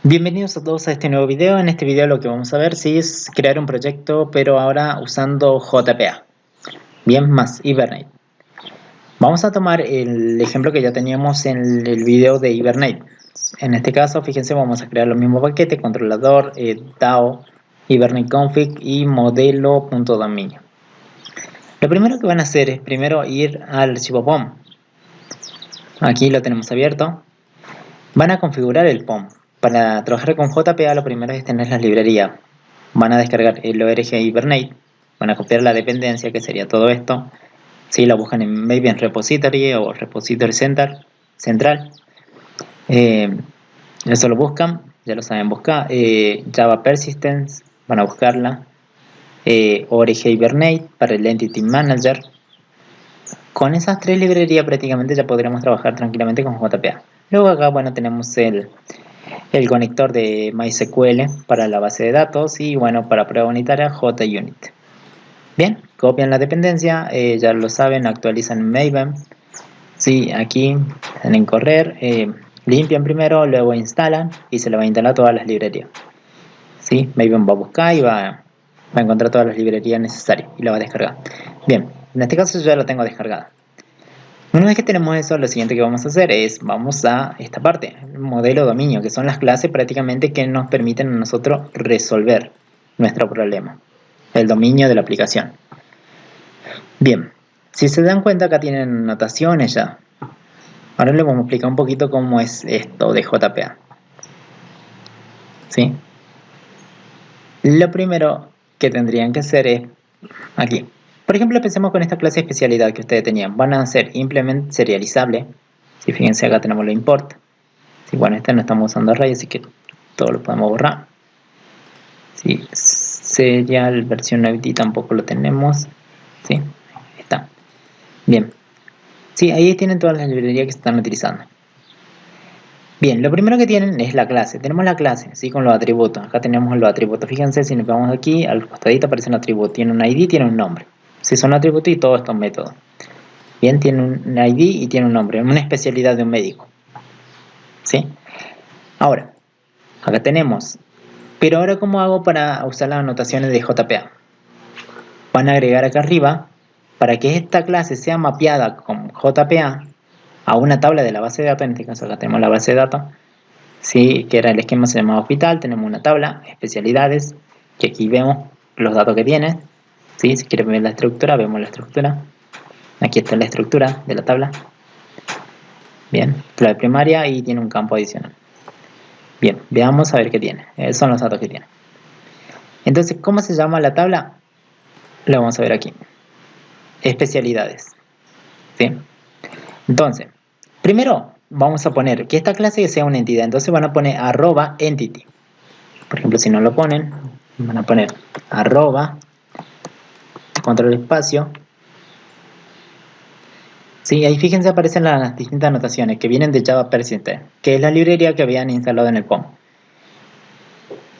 Bienvenidos a todos a este nuevo video. En este video lo que vamos a ver es crear un proyecto, pero ahora usando JPA. Bien, más Hibernate. Vamos a tomar el ejemplo que ya teníamos en el video de Hibernate. En este caso, fíjense, vamos a crear los mismos paquetes, controlador, DAO, Hibernate config y modelo.dominio. Lo primero que van a hacer es primero ir al archivo POM. Aquí lo tenemos abierto. Van a configurar el POM. Para trabajar con JPA lo primero es tener las librerías. Van a descargar el ORG Hibernate, van a copiar la dependencia que sería todo esto. Si lo buscan en maybe en repository o repository central. Eso lo buscan, ya lo saben buscar. Java Persistence, van a buscarla. ORG Hibernate para el Entity Manager. Con esas tres librerías prácticamente ya podremos trabajar tranquilamente con JPA. Luego acá bueno tenemos el conector de MySQL para la base de datos y bueno, para prueba unitaria JUnit. Bien, copian la dependencia, ya lo saben, actualizan en Maven. Sí, aquí en correr, limpian primero, luego instalan y se le va a instalar todas las librerías. Sí, Maven va a buscar y va a encontrar todas las librerías necesarias y la va a descargar. Bien, en este caso yo ya la tengo descargada. Una vez que tenemos eso, lo siguiente que vamos a hacer es, vamos a esta parte, el modelo dominio, que son las clases prácticamente que nos permiten a nosotros resolver nuestro problema, el dominio de la aplicación. Bien, si se dan cuenta acá tienen notaciones ya. Ahora les vamos a explicar un poquito cómo es esto de JPA. ¿Sí? Lo primero que tendrían que hacer es aquí. Por ejemplo, pensemos con esta clase de especialidad que ustedes tenían. Van a hacer implement serializable. Si fíjense, acá tenemos lo import. Si, bueno, este no estamos usando array, así que todo lo podemos borrar. Si, serial versión ID tampoco lo tenemos. Sí, ahí está. Bien. Sí, ahí tienen todas las librerías que se están utilizando. Bien, lo primero que tienen es la clase. Tenemos la clase, ¿sí? Con los atributos. Acá tenemos los atributos. Fíjense, si nos vamos aquí, al costadito aparece un atributo. Tiene un ID, tiene un nombre. Si son atributos y todos estos métodos. Bien, tiene un ID y tiene un nombre. Una especialidad de un médico. ¿Sí? Ahora, acá tenemos. Pero ahora, ¿cómo hago para usar las anotaciones de JPA? Van a agregar acá arriba, para que esta clase sea mapeada con JPA a una tabla de la base de datos. En este caso acá tenemos la base de datos. Sí, que era el esquema, se llama hospital. Tenemos una tabla, especialidades, que aquí vemos los datos que tiene. ¿Sí? Si quieren ver la estructura, vemos la estructura. Aquí está la estructura de la tabla. Bien, clave primaria y tiene un campo adicional. Bien, veamos a ver qué tiene. Son los datos que tiene. Entonces, ¿cómo se llama la tabla? Lo vamos a ver aquí. Especialidades. ¿Sí? Entonces, primero vamos a poner que esta clase sea una entidad. Entonces van a poner @entity. Por ejemplo, si no lo ponen, van a poner control espacio. Sí, ahí fíjense aparecen las distintas anotaciones que vienen de Java Persistent, que es la librería que habían instalado en el POM.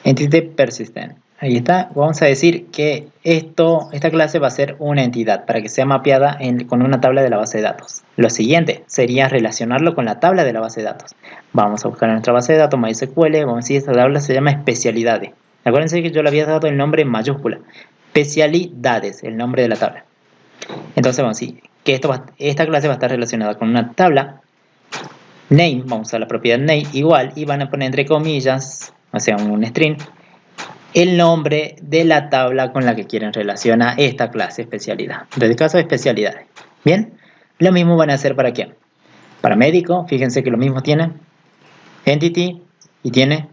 Entity Persistent. Ahí está. Vamos a decir que esta clase va a ser una entidad para que sea mapeada con una tabla de la base de datos. Lo siguiente sería relacionarlo con la tabla de la base de datos. Vamos a buscar en nuestra base de datos MySQL. Vamos a decir esta tabla se llama especialidades. Acuérdense que yo le había dado el nombre en mayúscula. Especialidades, el nombre de la tabla. Entonces vamos a decir que esta clase va a estar relacionada con una tabla. Name, vamos a la propiedad name igual y van a poner entre comillas, o sea un string, el nombre de la tabla con la que quieren relacionar esta clase especialidad. En este caso, especialidades. Bien, lo mismo van a hacer para quién. Para médico, fíjense que lo mismo tiene entity y tiene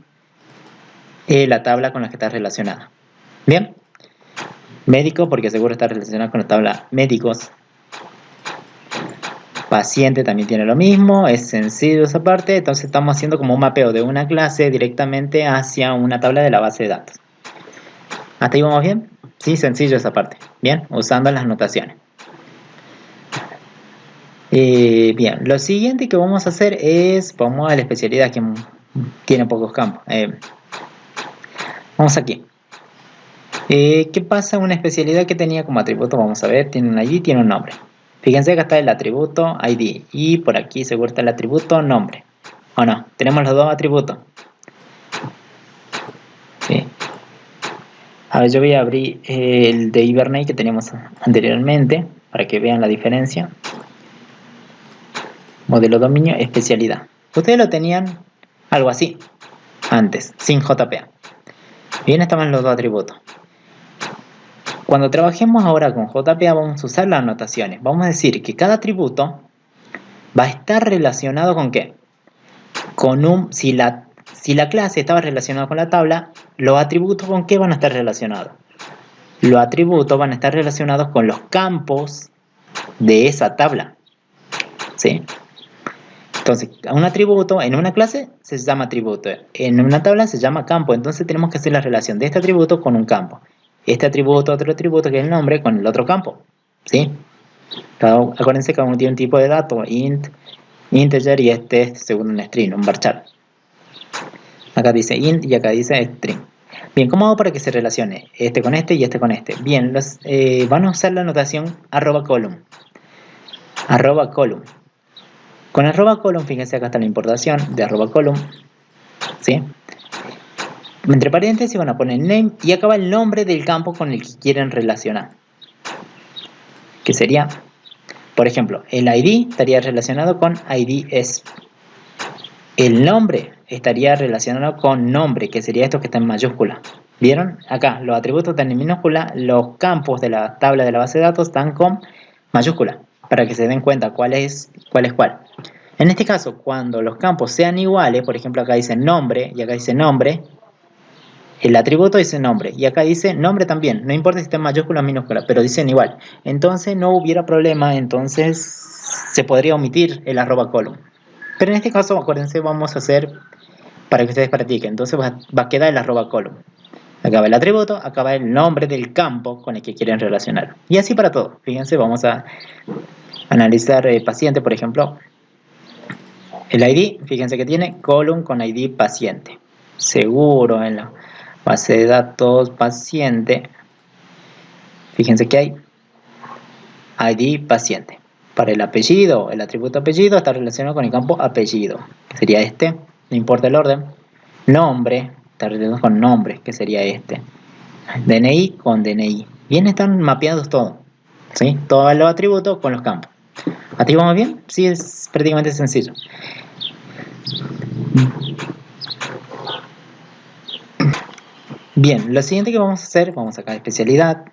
la tabla con la que está relacionada. Bien, médico porque seguro está relacionado con la tabla médicos. Paciente también tiene lo mismo, es sencillo esa parte. Entonces estamos haciendo como un mapeo de una clase directamente hacia una tabla de la base de datos. ¿Hasta ahí vamos bien? Sí, sencillo esa parte. Bien, usando las notaciones. Bien, lo siguiente que vamos a hacer es, vamos a la especialidad que tiene pocos campos. Vamos aquí. ¿Qué pasa? Una especialidad que tenía como atributo, vamos a ver, tiene un ID, tiene un nombre. Fíjense que acá está el atributo ID y por aquí seguro está el atributo nombre. ¿O no? Tenemos los dos atributos. ¿sí? A ver, yo voy a abrir el de Hibernate que teníamos anteriormente para que vean la diferencia. Modelo dominio, especialidad. Ustedes lo tenían algo así antes, sin JPA. Bien, estaban los dos atributos. Cuando trabajemos ahora con JPA vamos a usar las anotaciones. Vamos a decir que cada atributo va a estar relacionado con ¿qué? Con si la clase estaba relacionada con la tabla, los atributos ¿con qué van a estar relacionados? Los atributos van a estar relacionados con los campos de esa tabla. ¿Sí? Entonces, un atributo en una clase se llama atributo, en una tabla se llama campo. Entonces tenemos que hacer la relación de este atributo con un campo. Este atributo, otro atributo que es el nombre, con el otro campo. ¿Sí? Acuérdense que cada uno tiene un tipo de dato, int, integer, y este es según un string, un varchar. Acá dice int y acá dice string. Bien, ¿cómo hago para que se relacione este con este y este con este? Bien, van a usar la notación @column. @column. Con @column, fíjense acá está la importación de @column. ¿Sí? Entre paréntesis van a poner name y acá va el nombre del campo con el que quieren relacionar. Que sería, por ejemplo, el ID estaría relacionado con IDs. El nombre estaría relacionado con nombre, que sería esto que está en mayúscula. ¿Vieron? Acá los atributos están en minúscula, los campos de la tabla de la base de datos están con mayúscula, para que se den cuenta cuál es cuál. En este caso, cuando los campos sean iguales, por ejemplo acá dice nombre y acá dice nombre, el atributo dice nombre y acá dice nombre también, no importa si está en mayúscula o minúscula, pero dicen igual. Entonces no hubiera problema, entonces se podría omitir el @column. Pero en este caso, acuérdense, vamos a hacer para que ustedes practiquen. Entonces va a quedar el @column. Acá va el atributo, acá va el nombre del campo con el que quieren relacionar. Y así para todo. Fíjense, vamos a analizar paciente, por ejemplo. El ID, fíjense que tiene column con ID paciente. Seguro en la base de datos paciente. Fíjense que hay ID paciente. Para el apellido, el atributo apellido está relacionado con el campo apellido, que sería este, no importa el orden. Nombre, está relacionado con nombre, que sería este. DNI con DNI. Bien, están mapeados todos, ¿sí? Todos los atributos con los campos. ¿Hasta ahí vamos bien? Sí, es prácticamente sencillo. Bien, lo siguiente que vamos a hacer, vamos a sacar especialidad.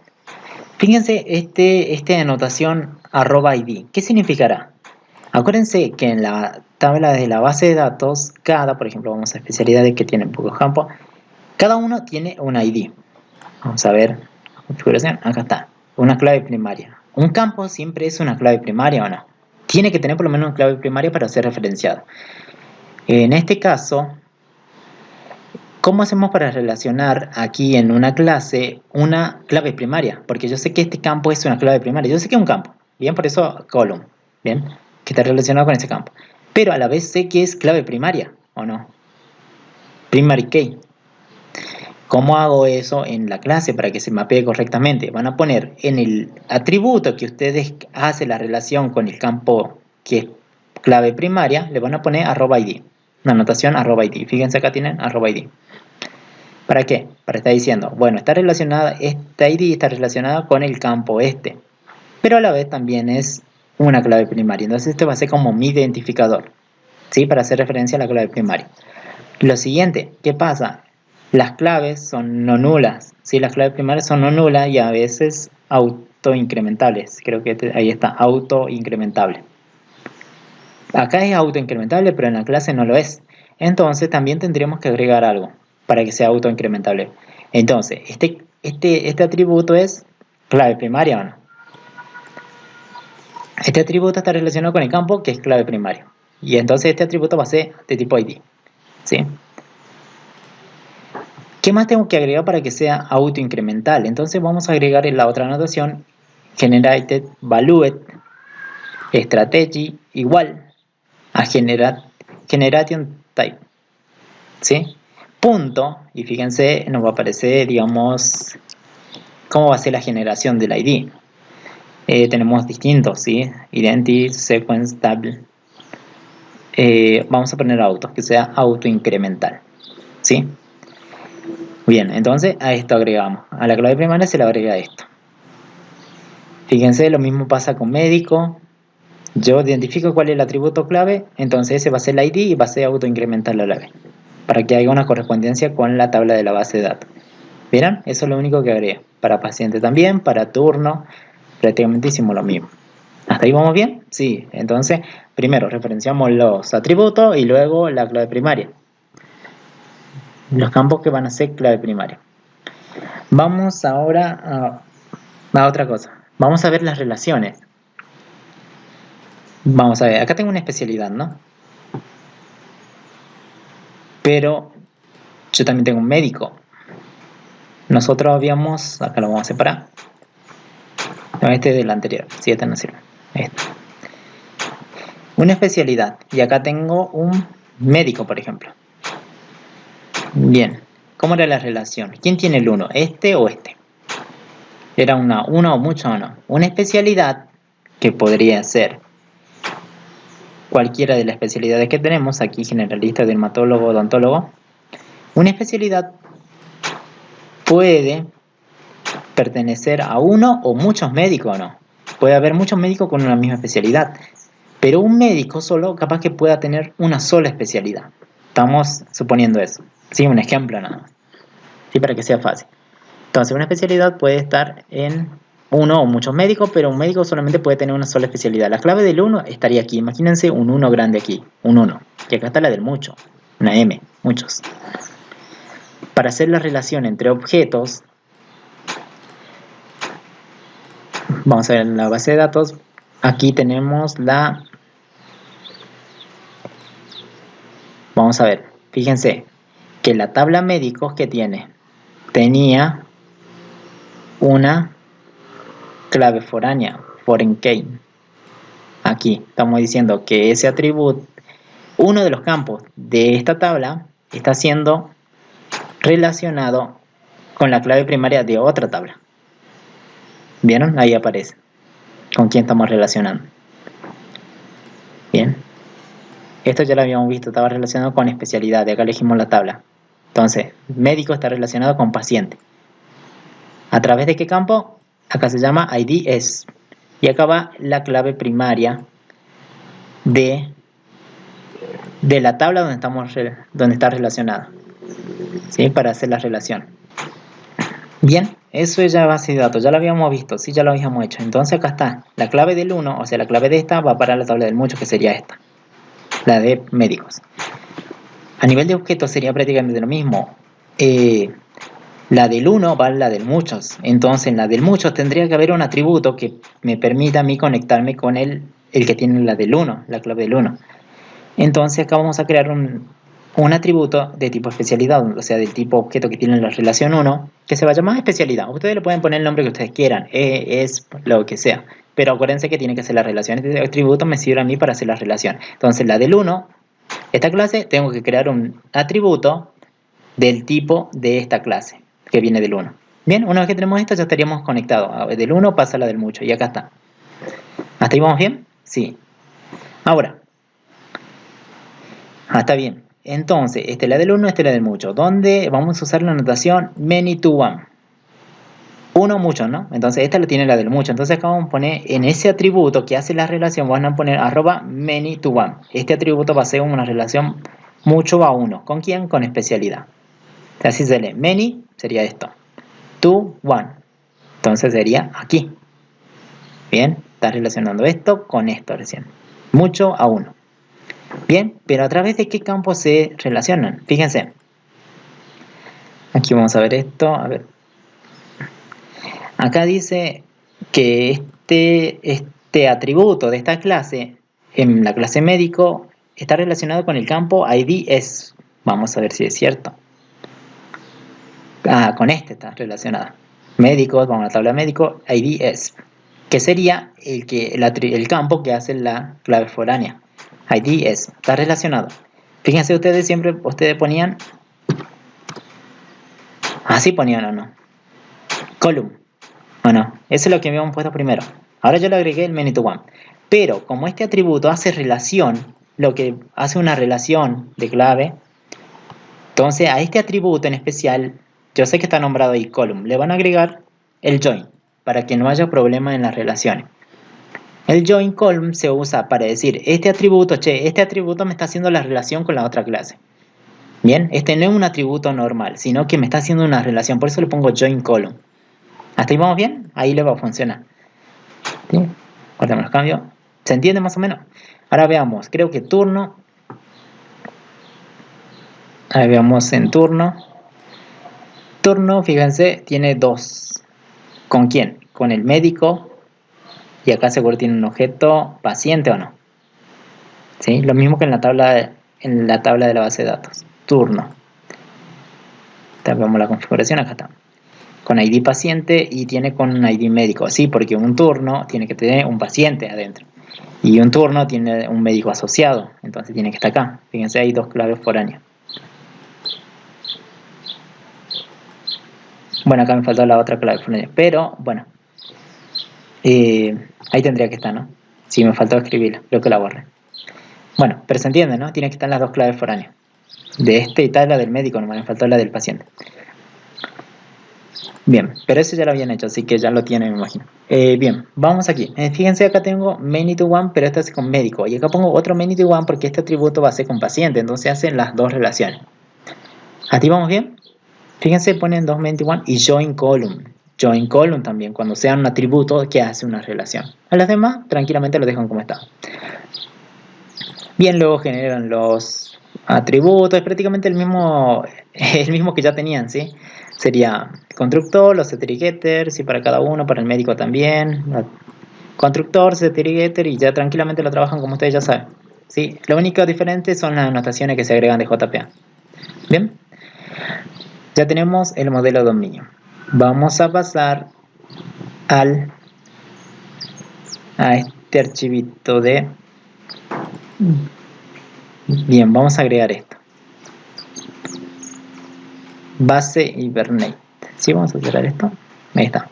Fíjense esta anotación @id. ¿Qué significará? Acuérdense que en la tabla de la base de datos, por ejemplo, vamos a especialidades que tienen pocos campos, cada uno tiene un ID. Vamos a ver, configuración, acá está, una clave primaria. ¿Un campo siempre es una clave primaria o no? Tiene que tener por lo menos una clave primaria para ser referenciado. En este caso, ¿cómo hacemos para relacionar aquí en una clase una clave primaria? Porque yo sé que este campo es una clave primaria. Yo sé que es un campo. Bien, por eso column. Bien, que está relacionado con ese campo. Pero a la vez sé que es clave primaria, ¿o no? Primary key. ¿Cómo hago eso en la clase para que se mapee correctamente? Van a poner en el atributo que ustedes hacen la relación con el campo que es clave primaria, le van a poner @id. Una anotación @id. Fíjense acá tienen @id. ¿Para qué? Para estar diciendo, bueno, esta ID está relacionada con el campo este, pero a la vez también es una clave primaria. Entonces este va a ser como mi identificador, ¿sí? Para hacer referencia a la clave primaria. Lo siguiente, ¿qué pasa? Las claves son no nulas, ¿sí? Las claves primarias son no nulas y a veces autoincrementables. Creo que ahí está, autoincrementable. Acá es autoincrementable, pero en la clase no lo es. Entonces también tendríamos que agregar algo para que sea autoincrementable. Entonces, este atributo es clave primaria o no. Este atributo está relacionado con el campo que es clave primaria. Y entonces este atributo va a ser de tipo ID. ¿Sí? ¿Qué más tengo que agregar para que sea autoincremental? Entonces vamos a agregar en la otra anotación generated valued strategy igual a generation type. ¿Sí? Punto, y fíjense, nos va a aparecer, digamos, cómo va a ser la generación del ID. Tenemos distintos, ¿sí? Identity, sequence, table. Vamos a poner auto, que sea autoincremental, ¿sí? Bien, entonces a esto agregamos. A la clave primaria se le agrega esto. Fíjense, lo mismo pasa con médico. Yo identifico cuál es el atributo clave, entonces ese va a ser el ID y va a ser autoincrementar la clave, para que haya una correspondencia con la tabla de la base de datos. ¿Vieron? Eso es lo único que agrega. Para paciente también, para turno, prácticamente hicimos lo mismo. ¿Hasta ahí vamos bien? Sí. Entonces, primero referenciamos los atributos y luego la clave primaria. Los campos que van a ser clave primaria. Vamos ahora a otra cosa. Vamos a ver las relaciones. Vamos a ver, acá tengo una especialidad, ¿no? Pero yo también tengo un médico. Nosotros habíamos, acá lo vamos a separar. No, este es del anterior, sí, este no sirve. Este. Una especialidad, y acá tengo un médico, por ejemplo. Bien, ¿cómo era la relación? ¿Quién tiene el 1? ¿Este o este? ¿Era una o mucho o no? Una especialidad, que podría ser cualquiera de las especialidades que tenemos, aquí generalista, dermatólogo, odontólogo. Una especialidad puede pertenecer a uno o muchos médicos, ¿no? Puede haber muchos médicos con una misma especialidad, pero un médico solo capaz que pueda tener una sola especialidad. Estamos suponiendo eso. Sí, un ejemplo nada más. Sí, para que sea fácil. Entonces, una especialidad puede estar en uno o muchos médicos, pero un médico solamente puede tener una sola especialidad. La clave del 1 estaría aquí. Imagínense un 1 grande aquí, un 1. Y acá está la del mucho, una M, muchos. Para hacer la relación entre objetos, vamos a ver la base de datos. Aquí tenemos la... Vamos a ver, fíjense que la tabla médicos que tenía una clave foránea, foreign key. Aquí estamos diciendo que ese atributo, uno de los campos de esta tabla, está siendo relacionado con la clave primaria de otra tabla. ¿Vieron? Ahí aparece con quién estamos relacionando. Bien. Esto ya lo habíamos visto, estaba relacionado con especialidad. De acá elegimos la tabla. Entonces, médico está relacionado con paciente. ¿A través de qué campo? Acá se llama IDs. Y acá va la clave primaria de la tabla donde está relacionada. ¿Sí? Para hacer la relación. Bien, eso es ya base de datos. Ya lo habíamos visto, sí, ya lo habíamos hecho. Entonces acá está la clave del 1, o sea, la clave de esta va para la tabla del mucho, que sería esta. La de médicos. A nivel de objetos sería prácticamente lo mismo. La del 1 va a la del muchos. Entonces en la del muchos tendría que haber un atributo que me permita a mí conectarme con el que tiene la del 1, la clave del 1. Entonces acá vamos a crear un atributo de tipo especialidad, o sea, del tipo objeto que tiene la relación 1, que se va a llamar especialidad. Ustedes le pueden poner el nombre que ustedes quieran, es lo que sea. Pero acuérdense que tiene que ser la relación. Este atributo me sirve a mí para hacer la relación. Entonces la del 1, esta clase, tengo que crear un atributo del tipo de esta clase, que viene del 1. Bien, una vez que tenemos esto ya estaríamos conectados. Del 1 pasa a la del mucho, y acá está. ¿Hasta ahí vamos bien? Sí. Ahora, está bien. Entonces, esta es la del 1, esta es la del mucho. ¿Dónde vamos a usar la notación many to one? Uno, mucho, ¿no? Entonces, esta la tiene la del mucho. Entonces, acá vamos a poner en ese atributo que hace la relación, van a poner @many to one. Este atributo va a ser una relación mucho a 1. ¿Con quién? Con especialidad. Así se lee. Many sería esto. To one. Entonces, sería aquí. Bien, está relacionando esto con esto recién. Mucho a 1. Bien, pero ¿a través de qué campos se relacionan? Fíjense. Aquí vamos a ver esto. A ver. Acá dice que este atributo de esta clase, en la clase médico, está relacionado con el campo IDs. Vamos a ver si es cierto. Con este está relacionado. Médicos, vamos a la tabla médico, IDs. Que sería el campo que hace la clave foránea. IDs. Está relacionado. Fíjense ustedes ponían... Así ponían o no. Column. ¿O no? Eso es lo que habíamos puesto primero. Ahora yo le agregué el many to one. Pero como este atributo hace relación, lo que hace una relación de clave, entonces a este atributo en especial yo sé que está nombrado ahí column, le van a agregar el join para que no haya problema en las relaciones. El join column se usa para decir este atributo me está haciendo la relación con la otra clase. Bien, este no es un atributo normal, sino que me está haciendo una relación, por eso le pongo join column. ¿Hasta ahí vamos bien? Ahí le va a funcionar. ¿Sí? Ahora me los cambio. ¿Se entiende más o menos? Ahora veamos, creo que turno. Ahí veamos en turno. Turno, fíjense, tiene dos. ¿Con quién? Con el médico. Y acá seguro tiene un objeto paciente o no. ¿Sí? Lo mismo que en la tabla de la base de datos. Turno. Vemos la configuración, acá está. Con ID paciente y tiene con ID médico. Sí, porque un turno tiene que tener un paciente adentro. Y un turno tiene un médico asociado. Entonces tiene que estar acá. Fíjense, hay dos claves foráneas. Bueno, acá me faltó la otra clave foránea. Pero, bueno. Ahí tendría que estar, ¿no? Sí, me faltó escribirla. Creo que la borré. Bueno, pero se entiende, ¿no? Tiene que estar las dos claves foráneas. De este y tal, la del médico, no me faltó la del paciente. Bien, pero eso ya lo habían hecho, así que ya lo tienen, me imagino. Bien, vamos aquí. Fíjense, acá tengo many to one, pero esta es con médico. Y acá pongo otro many to one porque este atributo va a ser con paciente, entonces hacen las dos relaciones. ¿Aquí vamos bien? Fíjense, ponen dos many to one y join column. Join column también, cuando sea un atributo que hace una relación. A las demás, tranquilamente lo dejan como está. Bien, luego generan los atributos, es prácticamente el mismo que ya tenían, ¿sí? Sería constructor, los setGetter, y para cada uno, para el médico también. Constructor, setGetter y ya tranquilamente lo trabajan como ustedes ya saben. ¿Sí? Lo único diferente son las anotaciones que se agregan de JPA. Bien, ya tenemos el modelo dominio. Vamos a pasar a este archivito de... Bien, vamos a agregar esto. Base Hibernate. ¿Sí? Vamos a cerrar esto. Ahí está.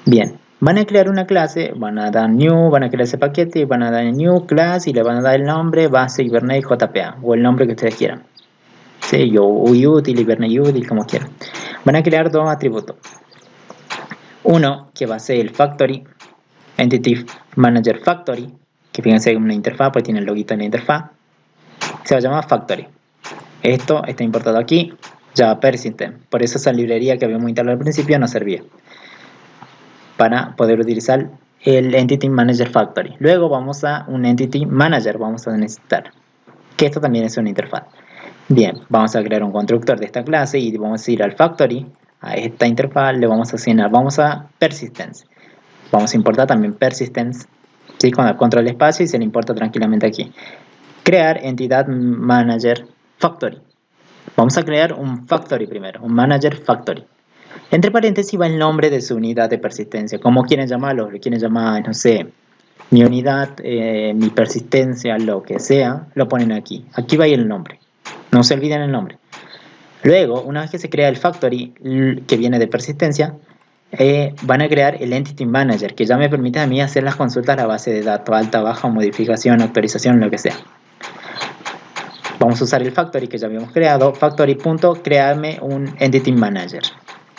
Bien, van a crear una clase, van a dar new, van a crear ese paquete, van a dar new class y le van a dar el nombre base Hibernate JPA o el nombre que ustedes quieran. Sí, yo util, Hibernate util, como quieran. Van a crear dos atributos. Uno que va a ser el factory, entity manager factory, que fíjense en una interfaz, pues tiene el loguito en la interfaz. Se va a llamar factory. Esto está importado aquí, Java Persistent. Por eso esa librería que habíamos instalado al principio no servía para poder utilizar el Entity Manager Factory. Luego vamos a un Entity Manager, vamos a necesitar, que esto también es una interfaz. Bien, vamos a crear un constructor de esta clase y vamos a ir al Factory, a esta interfaz, le vamos a asignar, vamos a Persistence. Vamos a importar también Persistence, ¿sí? Con el control espacio y se le importa tranquilamente aquí. Crear Entidad Manager Factory. Vamos a crear un Factory primero, un Manager Factory. Entre paréntesis va el nombre de su unidad de persistencia. ¿Cómo quieren llamarlo? ¿Le quieren llamar, no sé, mi unidad, mi persistencia, lo que sea? Lo ponen aquí. Aquí va a ir el nombre. No se olviden el nombre. Luego, una vez que se crea el factory que viene de persistencia, van a crear el Entity Manager, que ya me permite a mí hacer las consultas a la base de datos, alta, baja, modificación, actualización, lo que sea. Vamos a usar el factory que ya habíamos creado, factory.crearme un Entity Manager.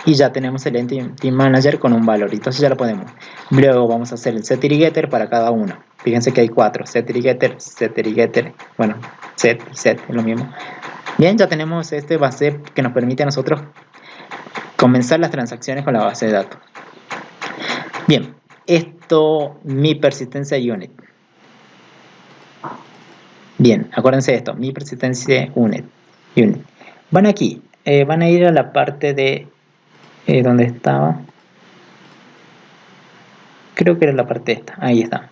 Y ya tenemos el Entity Manager con un valor, entonces ya lo podemos. Luego vamos a hacer el setIrriGetter para cada uno. Fíjense que hay 4, setIrriGetter, bueno, set y set, es lo mismo. Bien, ya tenemos este base que nos permite a nosotros comenzar las transacciones con la base de datos. Bien, esto, mi persistencia unit. Bien, acuérdense de esto, mi persistencia unit. Van aquí, van a ir a la parte de donde estaba. Creo que era la parte esta, ahí está.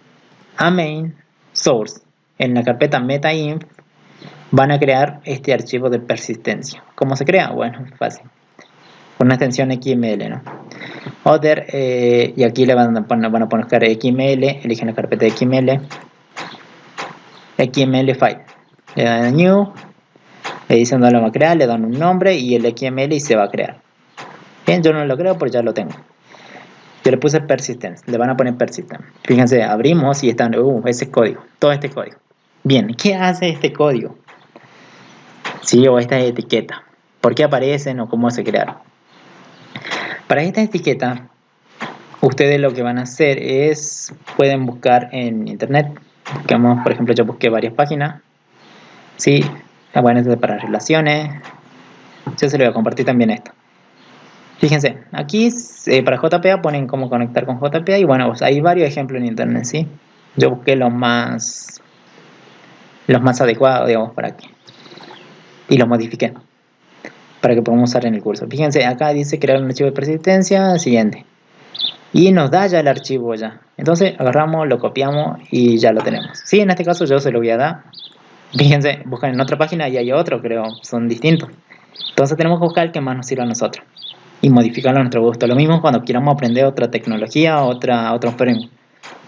A main source, en la carpeta metainf van a crear este archivo de persistencia. ¿Cómo se crea? Bueno, es fácil. Con una extensión XML, ¿no? Other, y aquí le van a poner XML, eligen la carpeta de XML file, le dan a new, le dicen dónde lo va a crear, le dan un nombre y el XML y se va a crear. Bien, yo no lo creo porque ya lo tengo. Yo le puse persistence, le van a poner persistence. Fíjense, abrimos y están, ese código, todo este código. Bien, ¿qué hace este código? ¿sí? O estas etiquetas. ¿Por qué aparecen o cómo se crearon? Para esta etiqueta, ustedes lo que van a hacer es, pueden buscar en internet. Buscamos, por ejemplo, yo busqué varias páginas. Sí, bueno, esto es para relaciones. Yo se lo voy a compartir también esto. Fíjense, aquí para JPA ponen cómo conectar con JPA y bueno, pues, hay varios ejemplos en internet, ¿sí? Yo busqué los más adecuados, digamos, para que y los modifiqué para que podamos usar en el curso. Fíjense, acá dice crear un archivo de persistencia, siguiente. Y nos da ya el archivo ya. Entonces agarramos, lo copiamos y ya lo tenemos. Sí, en este caso yo se lo voy a dar. Fíjense, buscan en otra página y hay otro, creo, son distintos. Entonces tenemos que buscar el que más nos sirva a nosotros y modificarlo a nuestro gusto. Lo mismo cuando queramos aprender otra tecnología, otro framework.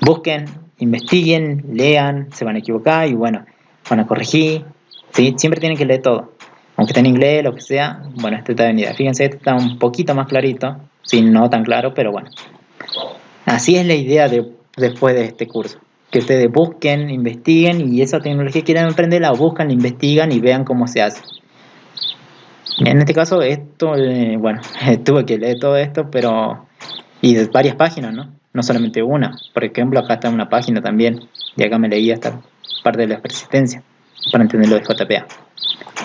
Busquen, investiguen, lean, se van a equivocar y bueno, van a corregir. ¿Sí? Siempre tienen que leer todo. Aunque esté en inglés, lo que sea, bueno, este está venida. Fíjense, este está un poquito más clarito. Sí, no tan claro, pero bueno. Así es la idea después de este curso. Que ustedes busquen, investiguen y esa tecnología que quieran aprender la buscan, la investigan y vean cómo se hace. En este caso, esto, bueno, tuve que leer todo esto, pero y de varias páginas, ¿no? No solamente una. Por ejemplo, acá está una página también, y acá me leí esta parte de la persistencia, para entender lo de JPA.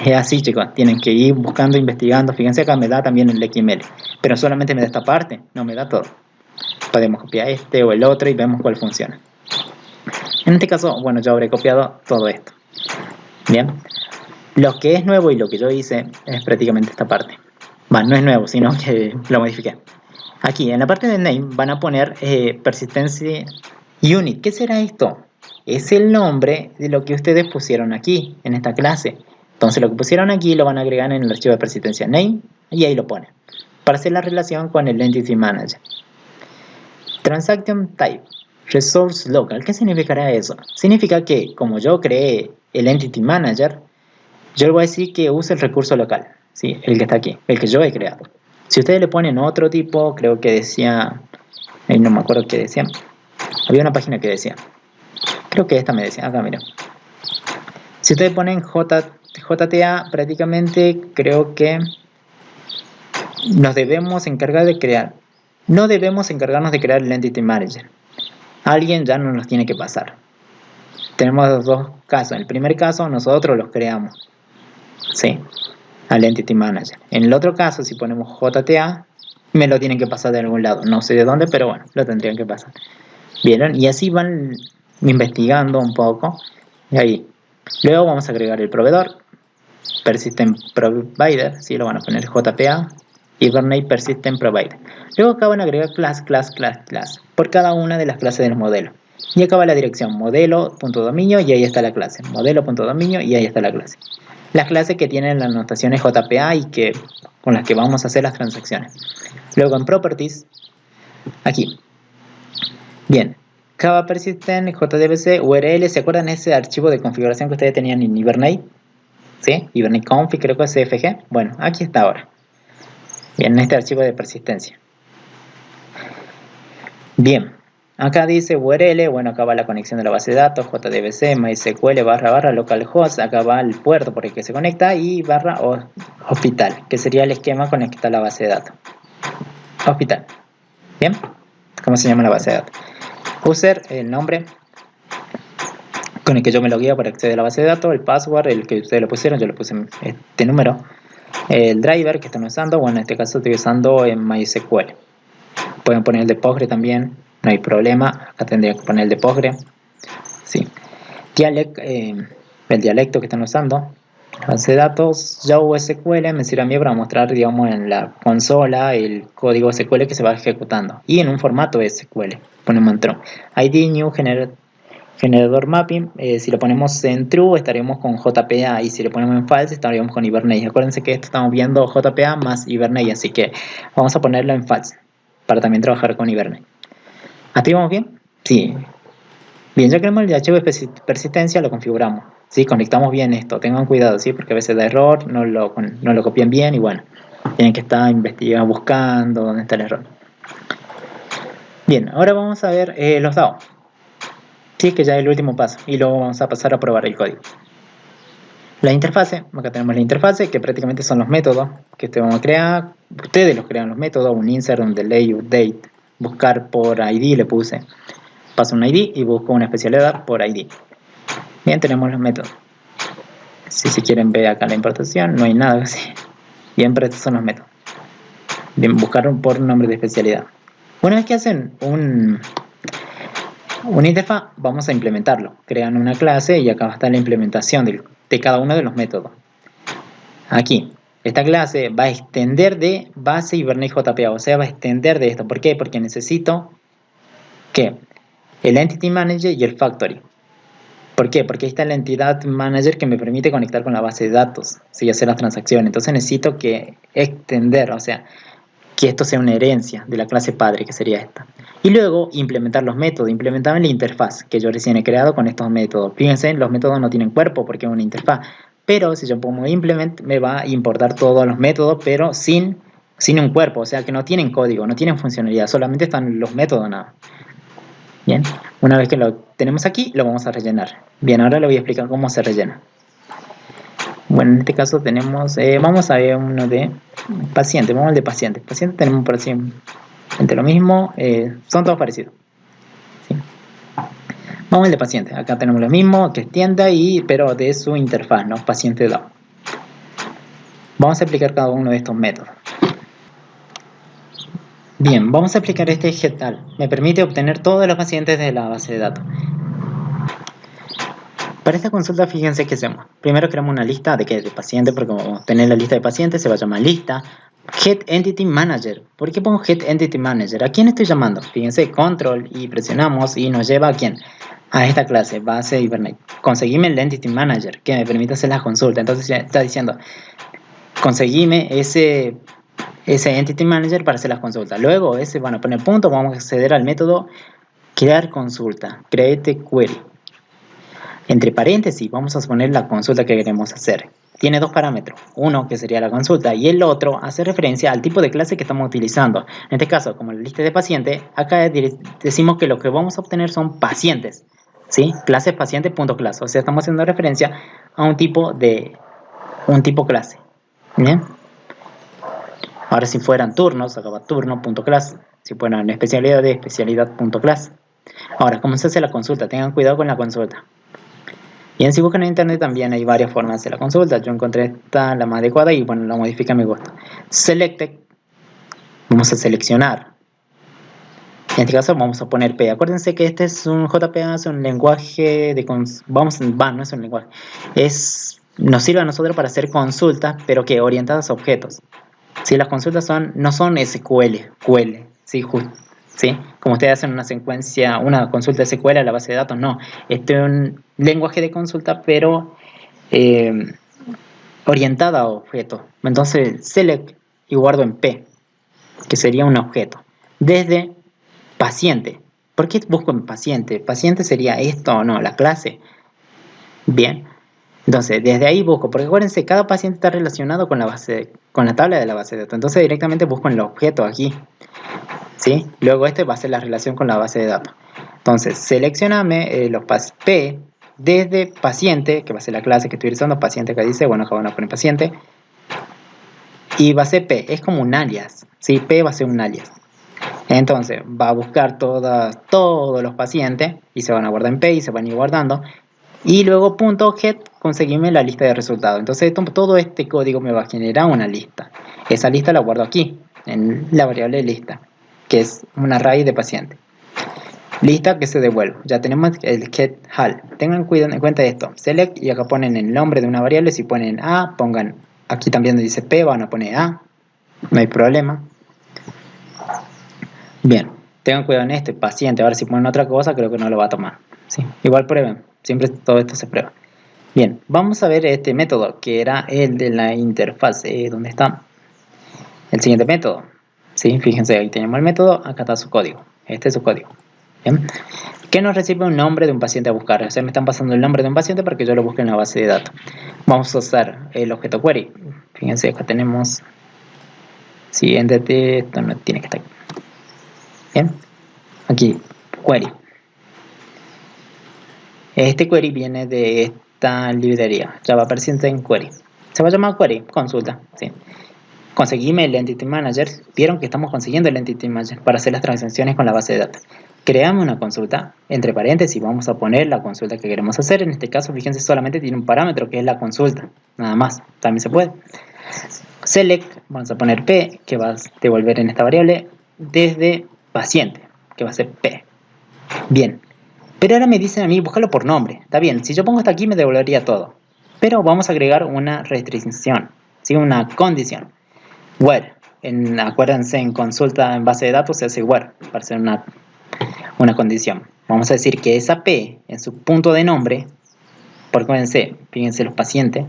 Es así, chicos, tienen que ir buscando, investigando. Fíjense acá me da también el XML, pero solamente me da esta parte, no me da todo. Podemos copiar este o el otro y vemos cuál funciona. En este caso, bueno, yo habré copiado todo esto. Bien. Lo que es nuevo y lo que yo hice es prácticamente esta parte. Bueno, no es nuevo, sino que lo modifiqué. Aquí, en la parte de name, van a poner persistency unit. ¿Qué será esto? Es el nombre de lo que ustedes pusieron aquí, en esta clase. Entonces, lo que pusieron aquí lo van a agregar en el archivo de persistencia name y ahí lo ponen. Para hacer la relación con el Entity Manager. Transaction Type. Resource Local. ¿Qué significará eso? Significa que, como yo creé el Entity Manager, yo le voy a decir que use el recurso local, ¿sí? El que está aquí, el que yo he creado. Si ustedes le ponen otro tipo, creo que decía, no me acuerdo qué decía, había una página que decía, creo que esta me decía, acá mira. Si ustedes ponen JTA, prácticamente creo que nos debemos encargar de crear, no debemos encargarnos de crear el Entity Manager. Alguien ya nos los tiene que pasar. Tenemos dos casos. En el primer caso, nosotros los creamos. Sí, al Entity Manager. En el otro caso, si ponemos JTA, me lo tienen que pasar de algún lado. No sé de dónde, pero bueno, lo tendrían que pasar. ¿Vieron? Y así van investigando un poco. Y ahí. Luego vamos a agregar el proveedor. Persistent Provider. ¿Sí? Lo van a poner JPA. Hibernate Persistent Provider. Luego acá van a agregar class por cada una de las clases del modelo. Y acá va la dirección modelo.dominio y ahí está la clase. Modelo.dominio y ahí está la clase. Las clases que tienen las notaciones JPA y con las que vamos a hacer las transacciones. Luego en Properties, aquí. Bien, Java Persistent, JDBC, URL, ¿se acuerdan ese archivo de configuración que ustedes tenían en Hibernate? ¿Sí? Hibernate config, creo que es CFG. Bueno, aquí está ahora. Bien, en este archivo de persistencia. Bien, acá dice URL, bueno, acá va la conexión de la base de datos, JDBC, MySQL, localhost, acá va el puerto por el que se conecta y barra hospital, que sería el esquema con el que está la base de datos. Hospital. Bien, ¿cómo se llama la base de datos? User, el nombre con el que yo me logueo para acceder a la base de datos, el password, el que ustedes lo pusieron, yo le puse este número, el driver que están usando, bueno, en este caso estoy usando en MySQL. Pueden poner el de Postgre también, no hay problema. Acá tendría que poner el de Postgre. Sí. El dialecto que están usando. La base de datos Java SQL me sirve a mí para mostrar, digamos, en la consola el código SQL que se va ejecutando. Y en un formato SQL. Ponemos en true. ID new generador mapping. Si lo ponemos en true estaremos con JPA. Y si lo ponemos en false estaríamos con Hibernate. Acuérdense que esto estamos viendo JPA más Hibernate. Así que vamos a ponerlo en false para también trabajar con Hibernate. ¿Hasta ahí vamos bien? Sí. Bien, ya creamos el archivo de persistencia, lo configuramos. ¿Sí? Conectamos bien esto, tengan cuidado, ¿sí? Porque a veces da error, no lo copian bien y bueno, tienen que estar investigando, buscando dónde está el error. Bien, ahora vamos a ver los dados. Sí, que ya es el último paso y luego vamos a pasar a probar el código. La interfase, acá tenemos la interfase, que prácticamente son los métodos que ustedes van a crear. Ustedes los crean los métodos, un insert, un delay, un date. Buscar por ID le puse. Paso un ID y busco una especialidad por ID. Bien, tenemos los métodos. Si quieren ver acá la importación, no hay nada así. Bien, pero estos son los métodos. Bien, buscar por nombre de especialidad. Una vez que hacen una interfaz, vamos a implementarlo. Crean una clase y acá va a estar la implementación de cada uno de los métodos. Aquí, esta clase va a extender de base Hibernate JPA, o sea, va a extender de esto. ¿Por qué? Porque necesito que el Entity Manager y el Factory. ¿Por qué? Porque ahí está la entidad manager que me permite conectar con la base de datos, y hacer las transacciones. Entonces necesito que extender, o sea, que esto sea una herencia de la clase padre, que sería esta. Y luego implementar los métodos, implementar la interfaz que yo recién he creado con estos métodos. Fíjense, los métodos no tienen cuerpo porque es una interfaz, pero si yo pongo implement me va a importar todos los métodos, pero sin un cuerpo, o sea que no tienen código, no tienen funcionalidad, solamente están los métodos nada. Bien, una vez que lo tenemos aquí, lo vamos a rellenar. Bien, ahora le voy a explicar cómo se rellena. Bueno, en este caso tenemos, vamos a ver uno de paciente, vamos al de paciente. Paciente tenemos por así entre lo mismo, son todos parecidos. ¿Sí? Vamos al de paciente, acá tenemos lo mismo, que extienda, pero de su interfaz, ¿no? Paciente DAO. Vamos a aplicar cada uno de estos métodos. Bien, vamos a aplicar este getAll. Me permite obtener todos los pacientes de la base de datos. Para esta consulta, fíjense qué hacemos. Primero creamos una lista de pacientes, porque como tener la lista de pacientes se va a llamar lista. GetEntityManager. ¿Por qué pongo GetEntityManager? ¿A quién estoy llamando? Fíjense, control y presionamos y nos lleva a quién. A esta clase, base Hibernate. Conseguime el Entity Manager que me permite hacer las consultas. Entonces está diciendo, conseguime ese Entity Manager para hacer las consultas. Luego, van a poner punto, vamos a acceder al método crear consulta, create query. Entre paréntesis vamos a poner la consulta que queremos hacer. Tiene dos parámetros, uno que sería la consulta y el otro hace referencia al tipo de clase que estamos utilizando. En este caso, como la lista de pacientes, acá decimos que lo que vamos a obtener son pacientes, ¿sí? Clases paciente.clase, o sea, estamos haciendo referencia a un tipo clase. ¿Bien? Ahora si fueran turnos, acaba turno.clase, si fueran especialidad de especialidad.clase. Ahora, ¿cómo se hace la consulta? Tengan cuidado con la consulta. Bien, si buscan en internet también hay varias formas de hacer la consulta. Yo encontré esta, la más adecuada, y bueno, la modifica a mi gusto. Selected, vamos a seleccionar. En este caso vamos a poner P. Acuérdense que este es un JPA, es un lenguaje de... no es un lenguaje. Nos sirve a nosotros para hacer consultas, pero que orientadas a objetos. Si las consultas no son SQL, QL, ¿sí? ¿Sí? Como ustedes hacen una consulta SQL a la base de datos, no. Este es un lenguaje de consulta, pero orientada a objetos. Entonces, select y guardo en P, que sería un objeto. Desde paciente. ¿Por qué busco en paciente? Paciente sería esto o no, la clase. Bien. Entonces, desde ahí busco, porque acuérdense, cada paciente está relacionado con la tabla de la base de datos. Entonces, directamente busco en el objeto aquí. ¿Sí? Luego va a ser la relación con la base de datos. Entonces, seleccioname los P desde paciente, que va a ser la clase que estoy utilizando, paciente que dice, bueno, acá van a poner paciente. Y va a ser P, es como un alias. ¿Sí? P va a ser un alias. Entonces, va a buscar todos los pacientes y se van a guardar en P y se van a ir guardando. Y luego .get, conseguirme la lista de resultados. Entonces, todo este código me va a generar una lista. Esa lista la guardo aquí, en la variable lista, que es una raíz de paciente. Lista que se devuelve. Ya tenemos el getAll. Tengan en cuenta esto. Select y acá ponen el nombre de una variable. Si ponen A, pongan. Aquí también dice P, van a poner A. No hay problema. Bien. Tengan cuidado en este paciente. Ahora si ponen otra cosa, creo que no lo va a tomar. ¿Sí? Igual prueben. Siempre todo esto se prueba. Bien. Vamos a ver este método, que era el de la interfaz. ¿Dónde está? El siguiente método. ¿Sí? Fíjense, ahí tenemos el método. Acá está su código. Este es su código. ¿Bien? Que nos recibe un nombre de un paciente a buscar. O sea, me están pasando el nombre de un paciente para que yo lo busque en la base de datos. Vamos a usar el objeto query. Fíjense, acá tenemos entity, esto no tiene que estar aquí. Bien, aquí, query. Este query viene de esta librería, Java Persistent Query. Se va a llamar Query, consulta, ¿sí? Conseguime el Entity Manager. Vieron que estamos consiguiendo el Entity Manager para hacer las transacciones con la base de datos. Creamos una consulta, entre paréntesis vamos a poner la consulta que queremos hacer. En este caso, fíjense, solamente tiene un parámetro que es la consulta, nada más, también se puede. Select, vamos a poner P, que va a devolver en esta variable desde paciente, que va a ser P. Bien, pero ahora me dicen a mí, búscalo por nombre. Está bien, si yo pongo hasta aquí me devolvería todo. Pero vamos a agregar una restricción, ¿sí? Una condición. Where. Acuérdense, en consulta en base de datos se hace where, para hacer una condición. Vamos a decir que esa P, en su punto de nombre, porque fíjense los pacientes,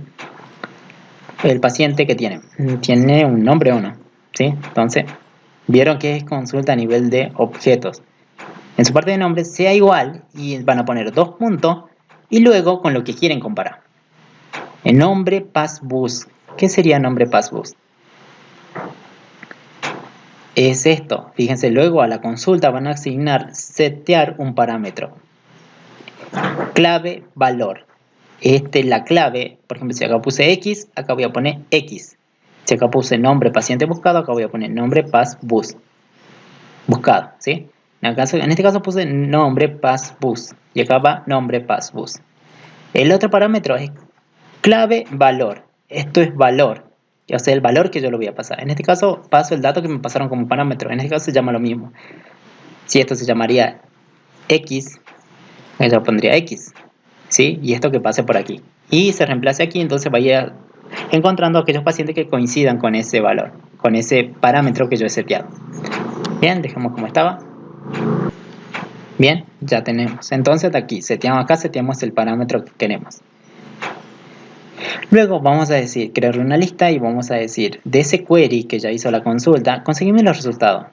el paciente que tiene un nombre o no, ¿sí? Entonces, vieron que es consulta a nivel de objetos. En su parte de nombre sea igual y van a poner 2 puntos y luego con lo que quieren comparar. El nombre passbus. ¿Qué sería nombre passbus? Es esto. Fíjense, luego a la consulta van a setear un parámetro. Clave, valor. La clave, por ejemplo, si acá puse X, acá voy a poner X. Si acá puse nombre paciente buscado, acá voy a poner nombre passbus. Buscado, ¿sí? En este caso puse nombre passbus y acá va nombre passbus. El otro parámetro es clave, valor. Esto es valor. O sea, el valor que yo lo voy a pasar. En este caso paso el dato que me pasaron como parámetro. En este caso se llama lo mismo. Si esto se llamaría X, yo pondría X, ¿sí? Y esto que pase por aquí. Y se reemplace aquí, entonces vaya encontrando aquellos pacientes que coincidan con ese valor, con ese parámetro que yo he seteado. Bien, dejamos como estaba. Bien, ya tenemos. Entonces de aquí, seteamos el parámetro que queremos. Luego vamos a decir, crear una lista y vamos a decir, de ese query que ya hizo la consulta, conseguimos los resultados.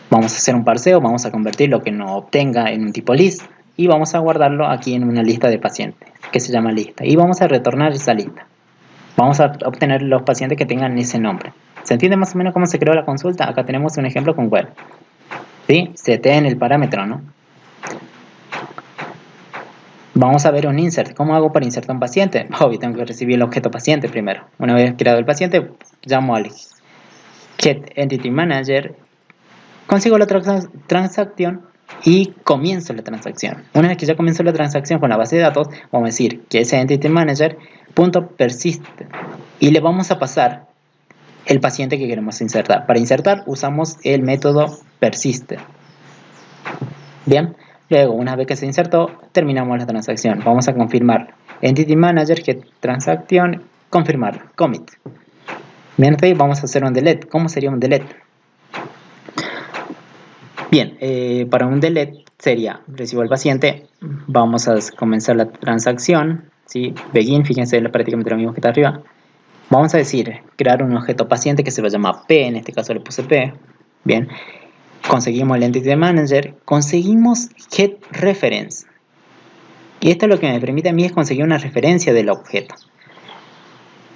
Vamos a hacer un parseo, vamos a convertir lo que no obtenga en un tipo list y vamos a guardarlo aquí en una lista de pacientes, que se llama lista. Y vamos a retornar esa lista. Vamos a obtener los pacientes que tengan ese nombre. ¿Se entiende más o menos cómo se creó la consulta? Acá tenemos un ejemplo con web. ¿Sí? Seteen el parámetro, ¿no? Vamos a ver un insert. ¿Cómo hago para insertar un paciente? Obvio, tengo que recibir el objeto paciente primero. Una vez creado el paciente, llamo al getEntityManager, consigo la transacción y comienzo la transacción. Una vez que ya comienzo la transacción con la base de datos, vamos a decir que ese EntityManager.persist y le vamos a pasar el paciente que queremos insertar. Para insertar usamos el método persist. Bien. Luego, una vez que se insertó, terminamos la transacción. Vamos a confirmar Entity Manager, que transacción, confirmar, commit. Bien, ahí vamos a hacer un delete. ¿Cómo sería un delete? Bien, para un delete sería, recibo al paciente, vamos a comenzar la transacción, ¿sí? Begin, fíjense prácticamente lo mismo que está arriba. Vamos a decir, crear un objeto paciente que se va a llamar P, en este caso le puse P. Bien. Conseguimos el Entity Manager, conseguimos getReference. Y esto lo que me permite a mí es conseguir una referencia del objeto.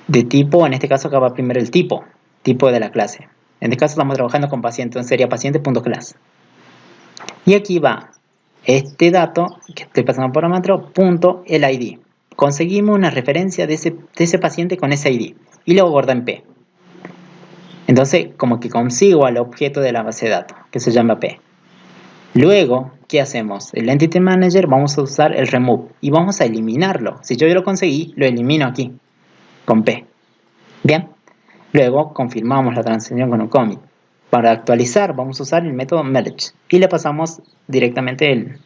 De tipo, en este caso acá va primero el tipo de la clase. En este caso estamos trabajando con paciente, entonces sería paciente.class. Y aquí va este dato que estoy pasando por parámetro, punto el ID. Conseguimos una referencia de ese paciente con ese ID. Y lo guarda en P. Entonces, como que consigo al objeto de la base de datos, que se llama P. Luego, ¿qué hacemos? El Entity Manager vamos a usar el remove y vamos a eliminarlo. Si yo ya lo conseguí, lo elimino aquí, con P. Bien. Luego, confirmamos la transacción con un commit. Para actualizar, vamos a usar el método merge y le pasamos directamente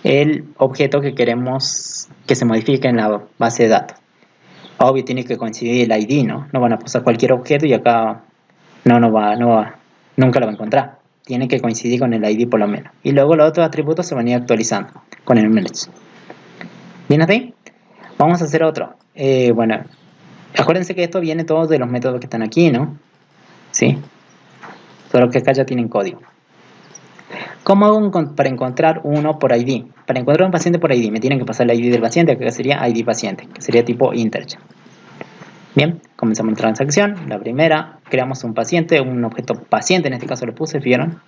el objeto que queremos que se modifique en la base de datos. Obvio, tiene que coincidir el ID, ¿no? No van a pasar cualquier objeto y acá nunca lo va a encontrar. Tiene que coincidir con el ID por lo menos. Y luego los otros atributos se van a ir actualizando con el merge. ¿Bien así? Vamos a hacer otro. Bueno, acuérdense que esto viene todo de los métodos que están aquí, ¿no? ¿Sí? Solo que acá ya tienen código. ¿Cómo hago para encontrar uno por ID? Para encontrar un paciente por ID me tienen que pasar el ID del paciente, que sería ID paciente, que sería tipo integer. Bien, comenzamos la transacción. La primera, creamos un paciente, un objeto paciente, en este caso lo puse, ¿vieron?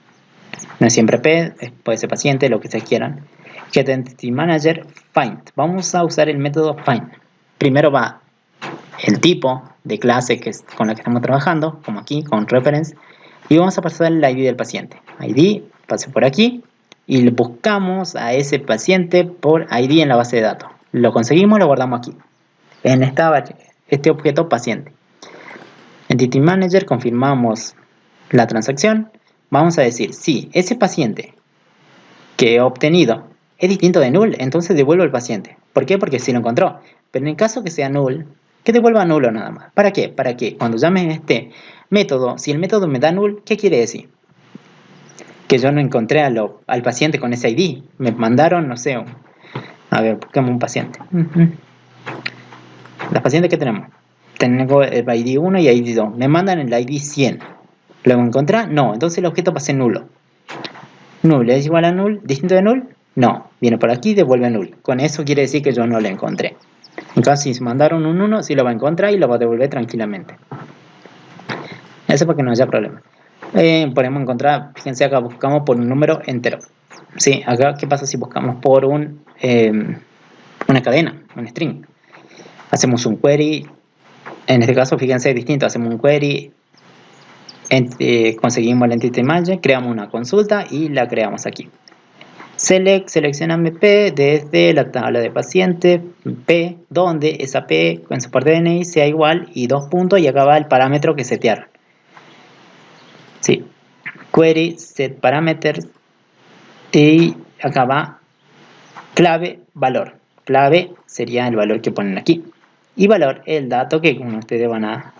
No es siempre P, puede ser paciente, lo que ustedes quieran. GetEntityManager find. Vamos a usar el método find. Primero va el tipo de clase con la que estamos trabajando, como aquí, con reference, y vamos a pasar el ID del paciente. ID, pase por aquí, y buscamos a ese paciente por ID en la base de datos. Lo conseguimos, lo guardamos aquí, en este objeto paciente. Entity Manager, confirmamos la transacción. Vamos a decir, si ese paciente que he obtenido es distinto de null, entonces devuelvo el paciente. ¿Por qué? Porque sí lo encontró. Pero en el caso que sea null, que devuelva nulo nada más. ¿Para qué? Para que cuando llame este método, si el método me da null, ¿qué quiere decir? Que yo no encontré al paciente con ese ID. Me mandaron, no sé, a ver, busquemos un paciente. Los pacientes que tenemos. Tengo el ID 1 y ID 2. Me mandan el ID 100. ¿Lo encontré? No, entonces el objeto va a ser nulo. Null es igual a null, distinto de null. No, viene por aquí y devuelve null. Con eso quiere decir que yo no lo encontré. Entonces, si mandaron un 1, sí lo va a encontrar y lo va a devolver tranquilamente. Eso para que no haya problema. Podemos encontrar, fíjense acá, buscamos por un número entero. Sí, acá, ¿qué pasa si buscamos por una cadena, un string? Hacemos un query, en este caso, fíjense, es distinto. Hacemos un query, conseguimos la entity manager, creamos una consulta y la creamos aquí. Seleccioname P desde la tabla de paciente, P, donde esa P con soporte de DNI sea igual y 2 puntos y acá va el parámetro que setearon. Sí. Query, set parameters y acá va clave, valor. Clave sería el valor que ponen aquí y valor el dato que ustedes van a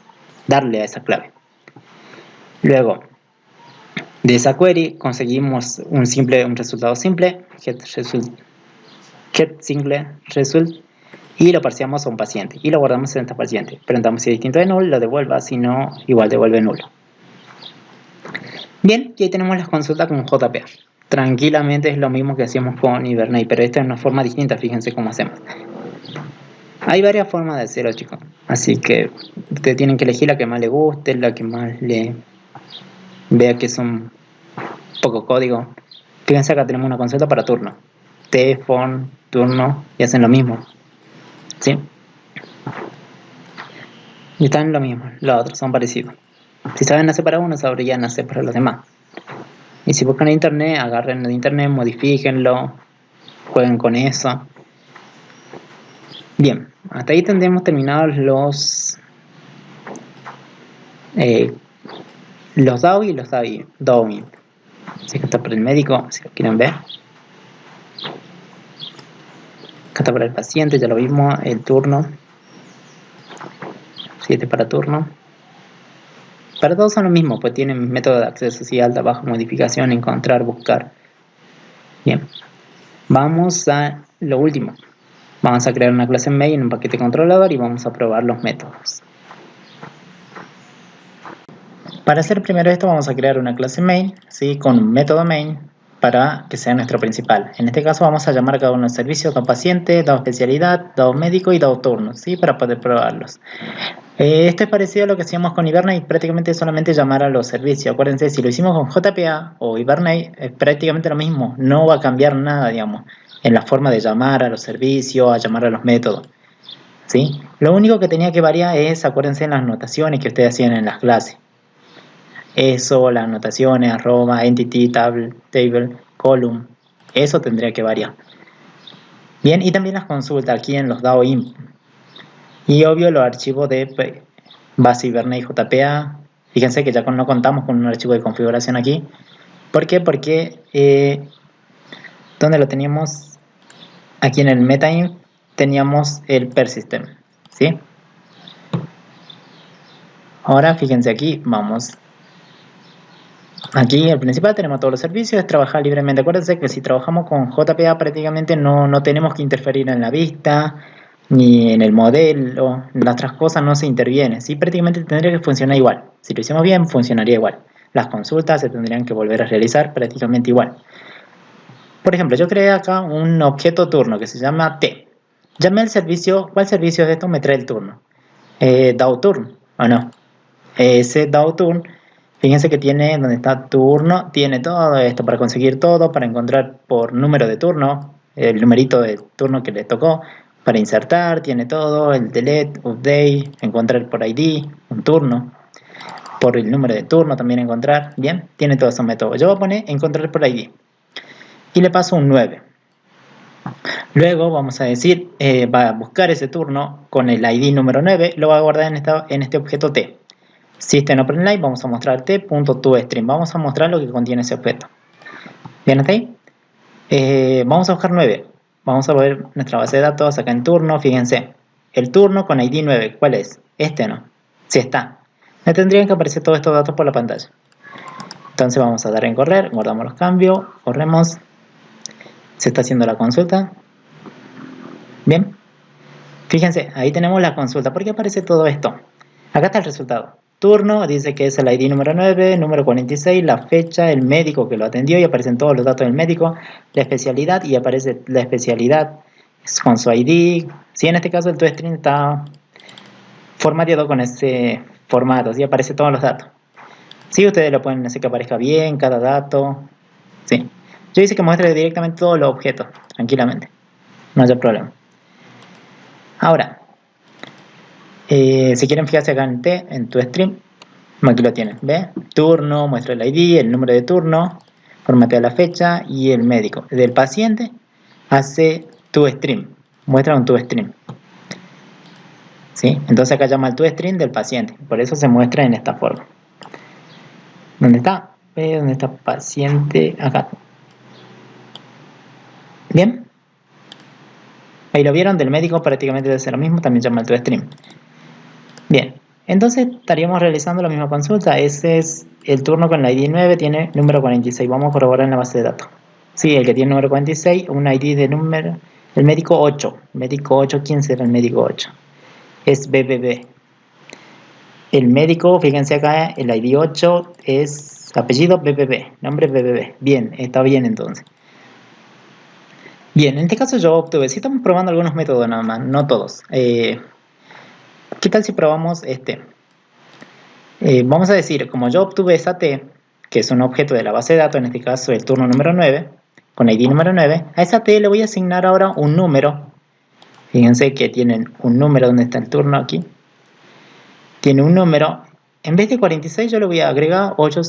darle a esa clave. Luego, de esa query conseguimos un resultado simple, get simple result, y lo parseamos a un paciente y lo guardamos en este paciente. Preguntamos si es distinto de null, lo devuelva, si no, igual devuelve nulo. Bien, y ahí tenemos las consultas con JPA. Tranquilamente es lo mismo que hacíamos con Hibernate, pero esta es una forma distinta, fíjense cómo hacemos. Hay varias formas de hacerlo, chicos, así que ustedes tienen que elegir la que más les guste, la que más le vea que son poco código. Fíjense, acá tenemos una consulta para turno. T, form, turno, y hacen lo mismo. ¿Sí? Y están lo mismo, los otros son parecidos. Si saben hacer para uno, sabrían hacer para los demás. Y si buscan en internet, agarren de internet, modifíquenlo, jueguen con eso. Bien, hasta ahí tendremos terminados los DAO y los DAO. Así que está para el médico, si lo quieren ver. Acá está para el paciente, ya lo vimos, el turno. 7 para turno. Para todos son lo mismo, pues tienen método de acceso, así, alta, baja, modificación, encontrar, buscar. Bien, vamos a lo último. Vamos a crear una clase main en un paquete controlador y vamos a probar los métodos. Para hacer primero esto vamos a crear una clase main, ¿sí? Con un método main para que sea nuestro principal. En este caso vamos a llamar a cada uno de los servicios, DAO paciente, DAO especialidad, DAO médico y DAO turno, ¿sí? Para poder probarlos. Esto es parecido a lo que hacíamos con Hibernate, prácticamente solamente llamar a los servicios. Acuérdense, si lo hicimos con JPA o Hibernate, es prácticamente lo mismo, no va a cambiar nada, digamos, en la forma de llamar a los servicios, a llamar a los métodos, ¿sí? Lo único que tenía que variar es, acuérdense, en las notaciones que ustedes hacían en las clases. Eso, las notaciones, arroba, entity, table, column, eso tendría que variar. Bien, y también las consultas aquí en los DAO imp. Y obvio los archivos de base Hibernate JPA. Fíjense que ya no contamos con un archivo de configuración aquí. ¿Por qué? Porque donde lo teníamos aquí en el metainf teníamos el persystem, ¿sí? Ahora fíjense aquí, vamos. Aquí el principal tenemos todos los servicios, es trabajar libremente. Acuérdense que si trabajamos con JPA prácticamente no tenemos que interferir en la vista ni en el modelo, en las otras cosas no se interviene, ¿sí? Prácticamente tendría que funcionar igual. Si lo hicimos bien, funcionaría igual. Las consultas se tendrían que volver a realizar prácticamente igual. Por ejemplo, yo creé acá un objeto turno que se llama T. Llamé al servicio, ¿cuál servicio de esto me trae el turno? DAO turn, ¿o no? Ese DAO turn Fíjense que tiene, donde está turno, tiene todo esto para conseguir todo, para encontrar por número de turno, el numerito de turno que le tocó, para insertar, tiene todo, el delete, update, encontrar por ID, un turno, por el número de turno también encontrar, bien, tiene todos esos métodos. Yo voy a poner encontrar por ID y le paso un 9. Luego vamos a decir, va a buscar ese turno con el ID número 9, lo va a guardar en este objeto T. System Open Line, vamos a mostrar t.toString, vamos a mostrar lo que contiene ese objeto. ¿Bien hasta ahí? Vamos a buscar 9, vamos a ver nuestra base de datos acá en turno, fíjense, el turno con ID 9, ¿cuál es? Este no, sí está. Me tendrían que aparecer todos estos datos por la pantalla. Entonces vamos a dar en correr, guardamos los cambios, corremos, se está haciendo la consulta. Bien, fíjense, ahí tenemos la consulta. ¿Por qué aparece todo esto? Acá está el resultado. Turno, dice que es el ID número 9, número 46, la fecha, el médico que lo atendió y aparecen todos los datos del médico, la especialidad y aparece la especialidad con su ID. Si en este caso el toString está formateado con ese formato, ¿sí? Aparece todos los datos. Si ustedes lo pueden hacer que aparezca bien cada dato. Sí. Yo hice que muestre directamente todos los objetos, tranquilamente. No hay problema. Ahora, si quieren fijarse acá en T, en toString, aquí lo tienen, ¿ve? Turno, muestra el ID, el número de turno, formatea la fecha y el médico. Del paciente hace toString, muestra un toString. ¿Sí? Entonces acá llama el toString del paciente, por eso se muestra en esta forma. ¿Dónde está? ¿Dónde está paciente? Acá. ¿Bien? Ahí lo vieron, del médico prácticamente debe ser lo mismo, también llama el toString. Bien, entonces estaríamos realizando la misma consulta. Ese es el turno con la ID 9, tiene número 46. Vamos a corroborar en la base de datos. Sí, el que tiene número 46, un ID de número, el médico 8. Médico 8, ¿quién será el médico 8? Es BBB. El médico, fíjense acá, el ID 8 es apellido BBB, nombre BBB. Bien, está bien entonces. Bien, en este caso yo obtuve, si estamos probando algunos métodos nada más, no todos. ¿Qué tal si probamos este? Vamos a decir, como yo obtuve esa T, que es un objeto de la base de datos, en este caso el turno número 9, con ID número 9, a esa T le voy a asignar ahora un número. Fíjense que tienen un número, ¿dónde está el turno? Aquí. Tiene un número, en vez de 46 yo le voy a agregar 8,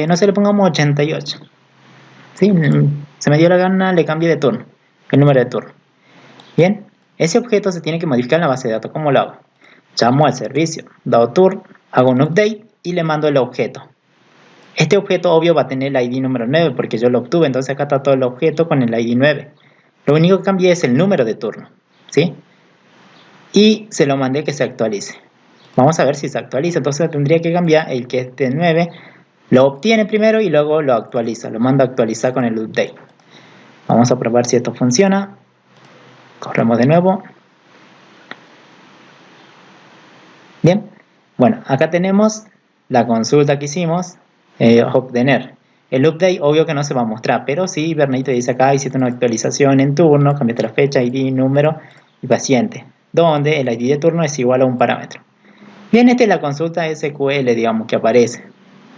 no sé, le pongamos 88. ¿Sí? Se me dio la gana, le cambié de turno, el número de turno. Bien, ese objeto se tiene que modificar en la base de datos. ¿Cómo lo hago? Llamo al servicio, dado turn, hago un update y le mando el objeto. Este objeto obvio va a tener el ID número 9 porque yo lo obtuve, entonces acá está todo el objeto con el ID 9. Lo único que cambié es el número de turno, ¿sí? Y se lo mandé que se actualice. Vamos a ver si se actualiza, entonces tendría que cambiar el que es de 9, lo obtiene primero y luego lo actualiza, lo mando a actualizar con el update. Vamos a probar si esto funciona. Corremos de nuevo. Bien, bueno, acá tenemos la consulta que hicimos, obtener. El update obvio que no se va a mostrar, pero sí, Bernito dice acá, hiciste una actualización en turno, cambiaste la fecha, ID, número y paciente, donde el ID de turno es igual a un parámetro. Bien, esta es la consulta SQL, digamos, que aparece.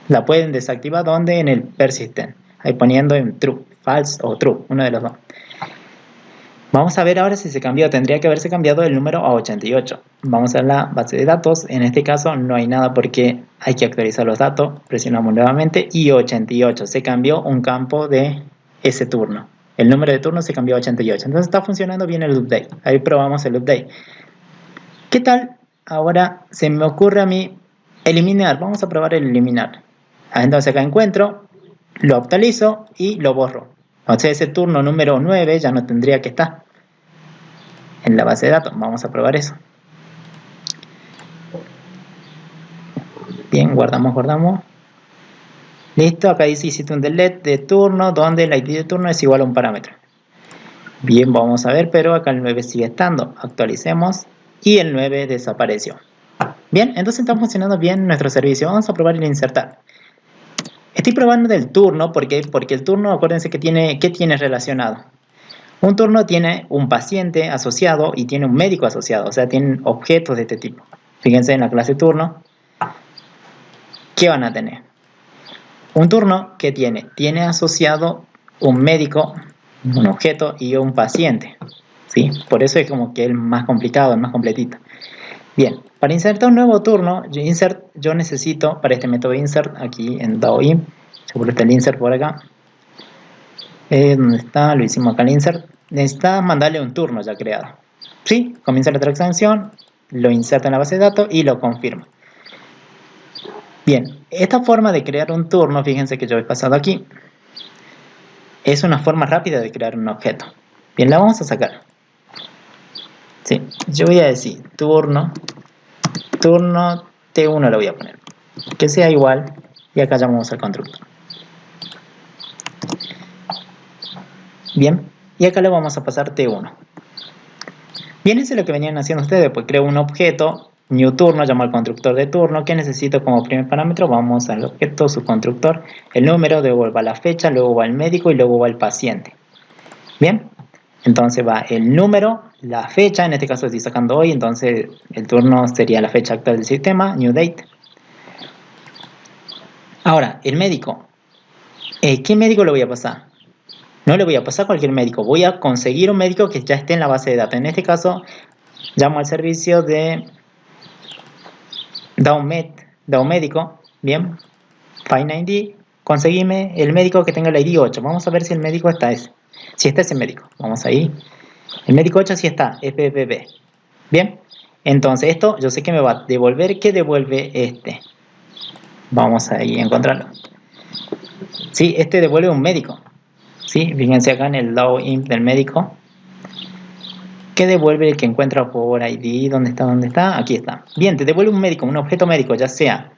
La pueden desactivar donde en el persistent, ahí poniendo en true, false o true, uno de los dos. Vamos a ver ahora si se cambió, tendría que haberse cambiado el número a 88. Vamos a la base de datos, en este caso no hay nada porque hay que actualizar los datos, presionamos nuevamente y 88, se cambió un campo de ese turno. El número de turno se cambió a 88, entonces está funcionando bien el update, ahí probamos el update. ¿Qué tal? Ahora se me ocurre a mí eliminar, vamos a probar el eliminar. Entonces acá encuentro, lo actualizo y lo borro. O sea, ese turno número 9 ya no tendría que estar en la base de datos. Vamos a probar eso. Bien, guardamos. Listo, acá dice hiciste un delete de turno donde el ID de turno es igual a un parámetro. Bien, vamos a ver, pero acá el 9 sigue estando. Actualicemos y el 9 desapareció. Bien, entonces está funcionando bien nuestro servicio. Vamos a probar el insertar. Estoy probando del turno, porque el turno, acuérdense que ¿qué tiene relacionado? Un turno tiene un paciente asociado y tiene un médico asociado, o sea, tienen objetos de este tipo. Fíjense en la clase turno, ¿qué van a tener? Un turno, ¿qué tiene? Tiene asociado un médico, un objeto y un paciente. ¿Sí? Por eso es como que el más complicado, el más completito. Bien, para insertar un nuevo turno, yo necesito, para este método insert, aquí en DAOIM, seguro está el insert por acá. ¿Dónde está? Lo hicimos acá el insert. Necesita mandarle un turno ya creado. ¿Sí? Comienza la transacción, lo inserta en la base de datos y lo confirma. Bien, esta forma de crear un turno, fíjense que yo he pasado aquí, es una forma rápida de crear un objeto. Bien, la vamos a sacar. Sí, yo voy a decir turno T1 lo voy a poner. Que sea igual, y acá llamamos al constructor. Bien, y acá le vamos a pasar T1. Bien, eso es lo que venían haciendo ustedes, pues creo un objeto, new turno, llamo al constructor de turno, que necesito como primer parámetro, vamos al objeto, su constructor, el número, luego va la fecha, luego va el médico y luego va el paciente. Bien, entonces va el número, la fecha, en este caso estoy sacando hoy, entonces el turno sería la fecha actual del sistema, new date. Ahora, el médico, ¿qué médico le voy a pasar? No le voy a pasar cualquier médico, voy a conseguir un médico que ya esté en la base de datos. En este caso, llamo al servicio de Médico, bien, Find ID, conseguime el médico que tenga el ID 8. Vamos a ver si el médico está ese. Si está ese médico, vamos ahí. El médico 8 sí está, FPP. Bien, entonces esto yo sé que me va a devolver. ¿Qué devuelve este? Vamos ahí a encontrarlo. Sí, este devuelve un médico. Sí, fíjense acá en el login del médico. ¿Qué devuelve el que encuentra por ID? ¿Dónde está? ¿Dónde está? Aquí está. Bien, te devuelve un médico, un objeto médico, ya sea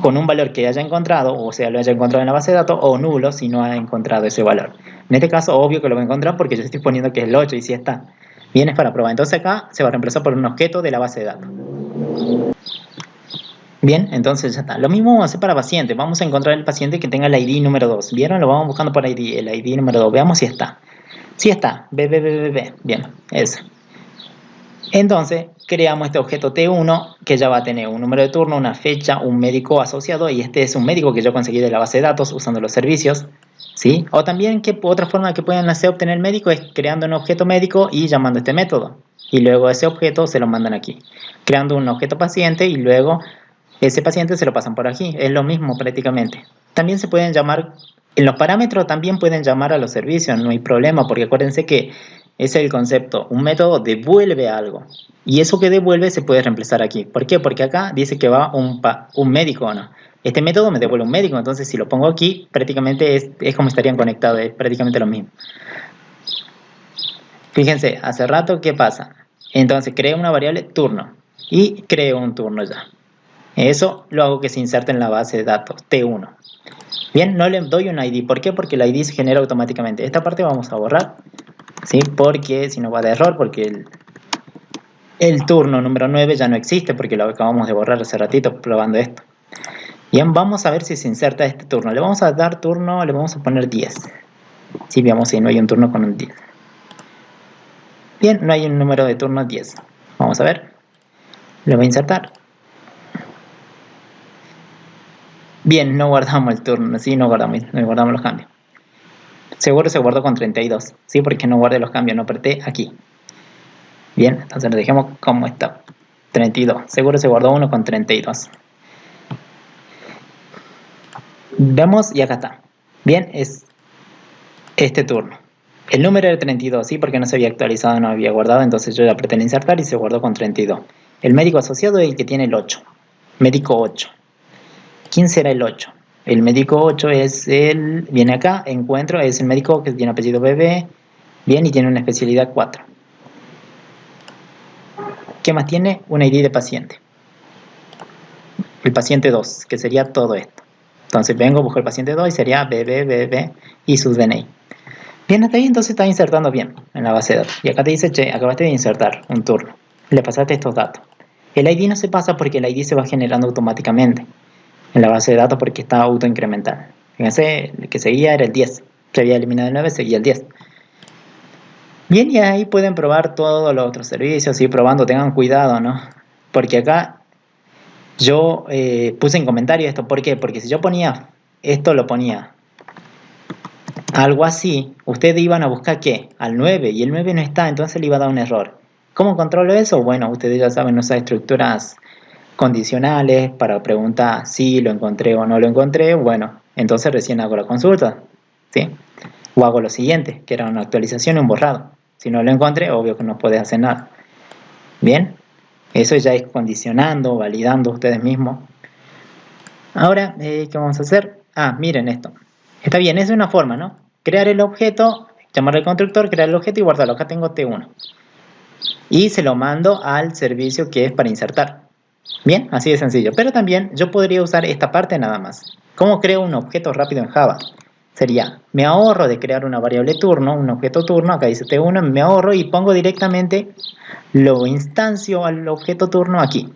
con un valor que haya encontrado, o sea, lo haya encontrado en la base de datos, o nulo si no ha encontrado ese valor. En este caso, obvio que lo va a encontrar porque yo estoy poniendo que es el 8 y si está. Bien, es para probar. Entonces acá se va a reemplazar por un objeto de la base de datos. Bien, entonces ya está. Lo mismo vamos a hacer para paciente. Vamos a encontrar el paciente que tenga el ID número 2. ¿Vieron? Lo vamos buscando por ID, el ID número 2. Veamos si está. Sí está. B. Bien, eso. Entonces, creamos este objeto T1 que ya va a tener un número de turno, una fecha, un médico asociado, y este es un médico que yo conseguí de la base de datos usando los servicios, ¿sí? O también otra forma que pueden hacer obtener el médico es creando un objeto médico y llamando este método. Y luego ese objeto se lo mandan aquí. Creando un objeto paciente y luego ese paciente se lo pasan por aquí. Es lo mismo prácticamente. También se pueden llamar, en los parámetros también pueden llamar a los servicios, no hay problema, porque acuérdense que es el concepto, un método devuelve algo. Y eso que devuelve se puede reemplazar aquí. ¿Por qué? Porque acá dice que va un médico, ¿no? Este método me devuelve un médico, entonces si lo pongo aquí, prácticamente es como estarían conectados, es prácticamente lo mismo. Fíjense, hace rato, ¿qué pasa? Entonces creo una variable turno y creo un turno ya. Eso lo hago que se inserte en la base de datos, T1. Bien, no le doy un ID. ¿Por qué? Porque el ID se genera automáticamente. Esta parte vamos a borrar, ¿sí? Porque si no va de error, porque el turno número 9 ya no existe, porque lo acabamos de borrar hace ratito probando esto. Bien, vamos a ver si se inserta este turno. Le vamos a dar turno, le vamos a poner 10. Sí, veamos si no hay un turno con un 10. Bien, no hay un número de turno 10. Vamos a ver. Lo voy a insertar. Bien, no guardamos el turno, sí, no guardamos los cambios. Seguro se guardó con 32, sí, porque no guardé los cambios, no apreté aquí. Bien, entonces lo dejemos como está. 32, seguro se guardó uno con 32. Vemos y acá está. Bien, es este turno. El número era 32, sí, porque no se había actualizado, no había guardado, entonces yo le apreté en insertar y se guardó con 32. El médico asociado es el que tiene el 8. Médico 8. ¿Quién será el 8? El médico 8 es el, viene acá, encuentro, es el médico que tiene apellido bebé, bien, y tiene una especialidad 4. ¿Qué más tiene? Un ID de paciente. El paciente 2, que sería todo esto. Entonces vengo, busco el paciente 2 y sería bebé y su DNI. Bien, hasta ahí entonces está insertando bien en la base de datos. Y acá te dice, che, acabaste de insertar un turno. Le pasaste estos datos. El ID no se pasa porque el ID se va generando automáticamente en la base de datos porque está autoincremental. Fíjense, el que seguía era el 10. Se había eliminado el 9, seguía el 10. Bien, y ahí pueden probar todos los otros servicios, ir probando, tengan cuidado, ¿no? Porque acá yo puse en comentario esto, ¿por qué? Porque si yo ponía esto lo ponía algo así, ustedes iban a buscar ¿qué? Al 9 y el 9 no está, entonces le iba a dar un error. ¿Cómo controlo eso? Bueno, ustedes ya saben usar estructuras condicionales para preguntar si lo encontré o no lo encontré. Bueno, entonces recién hago la consulta, ¿sí? O hago lo siguiente, que era una actualización y un borrado. Si no lo encontré, obvio que no puedes hacer nada. Bien, eso ya es condicionando, validando ustedes mismos. Ahora, ¿qué vamos a hacer? Ah, miren esto. Está bien, es una forma, ¿no? Crear el objeto, llamar al constructor, crear el objeto y guardarlo. Acá tengo T1. Y se lo mando al servicio que es para insertar. Bien, así de sencillo. Pero también yo podría usar esta parte nada más. ¿Cómo creo un objeto rápido en Java? Sería, me ahorro de crear una variable turno, un objeto turno, acá dice T1, me ahorro y pongo directamente, lo instancio al objeto turno aquí.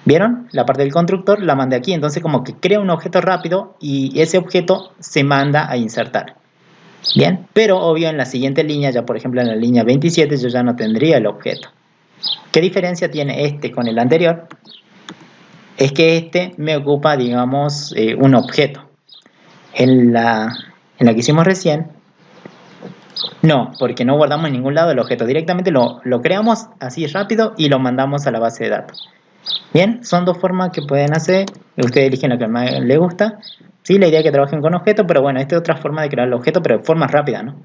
¿Vieron? La parte del constructor la mandé aquí, entonces como que crea un objeto rápido y ese objeto se manda a insertar. Bien, pero obvio en la siguiente línea, ya por ejemplo en la línea 27 yo ya no tendría el objeto. ¿Qué diferencia tiene este con el anterior? Es que este me ocupa, digamos, un objeto. En la que hicimos recién, no, porque no guardamos en ningún lado el objeto. Directamente lo creamos así rápido y lo mandamos a la base de datos. Bien, son dos formas que pueden hacer. Ustedes eligen la que más les gusta. Sí, la idea es que trabajen con objetos, pero bueno, esta es otra forma de crear el objeto, pero de forma rápida, ¿no?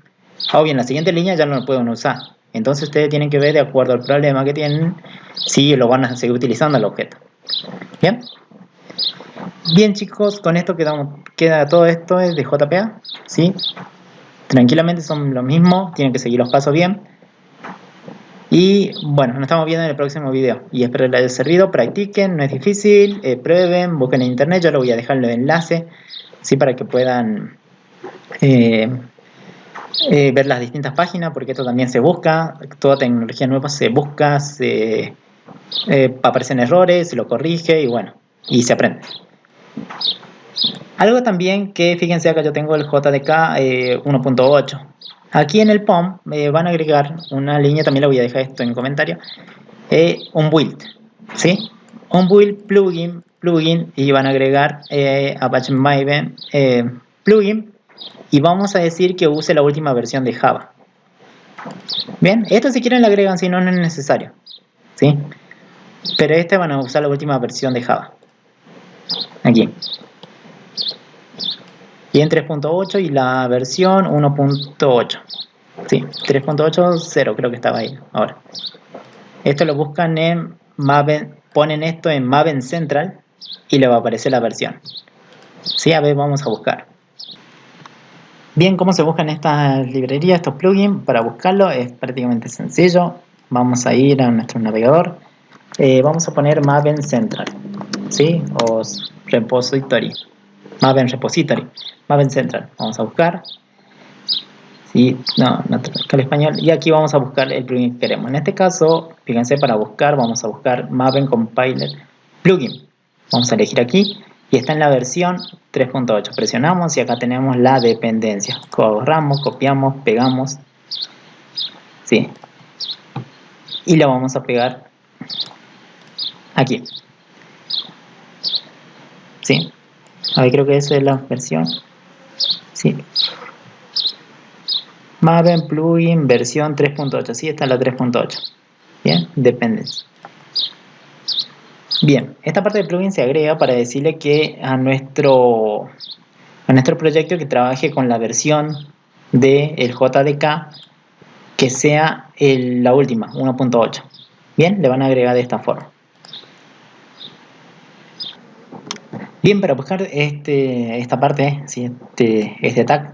Obvio, en la siguiente línea ya no lo pueden usar. Entonces ustedes tienen que ver de acuerdo al problema que tienen si lo van a seguir utilizando el objeto. Bien. Bien chicos, con esto queda todo esto es de JPA, ¿sí? Tranquilamente son lo mismo, tienen que seguir los pasos bien. Y bueno, nos estamos viendo en el próximo video. Y espero les haya servido, practiquen, no es difícil, prueben, busquen en internet, yo les voy a dejar el enlace, ¿sí? Para que puedan ver las distintas páginas, porque esto también se busca, toda tecnología nueva se busca, aparecen errores, se lo corrige y bueno, y se aprende. Algo también que fíjense acá yo tengo el JDK 1.8. Aquí en el POM van a agregar una línea, también le voy a dejar esto en comentario, un build, ¿sí? Un build plugin y van a agregar Apache Maven plugin y vamos a decir que use la última versión de Java. Bien, esto si quieren le agregan, si no, no es necesario, ¿sí? Pero este van a usar la última versión de Java. Aquí. Y en 3.8 y la versión 1.8. Sí, 3.8.0 creo que estaba ahí ahora. Esto lo buscan en Maven, ponen esto en Maven Central y le va a aparecer la versión. Sí, a ver, vamos a buscar. Bien, ¿cómo se buscan estas librerías, estos plugins? Para buscarlo es prácticamente sencillo. Vamos a ir a nuestro navegador. Vamos a poner Maven Central, ¿sí? O Repository. Maven Repository. Maven Central. Vamos a buscar. Sí, no traduzca al español. Y aquí vamos a buscar el plugin que queremos. En este caso, fíjense, para buscar, vamos a buscar Maven Compiler Plugin. Vamos a elegir aquí y está en la versión 3.8. Presionamos y acá tenemos la dependencia. Corramos, copiamos, pegamos. Sí. Y la vamos a pegar aquí. Sí. A ver, creo que esa es la versión. Sí. Maven Plugin versión 3.8. Sí, está en la 3.8. Bien, dependencia. Bien, esta parte del plugin se agrega para decirle que a nuestro proyecto que trabaje con la versión del JDK que sea la última, 1.8. Bien, le van a agregar de esta forma. Bien, para buscar esta parte, ¿sí? este tag,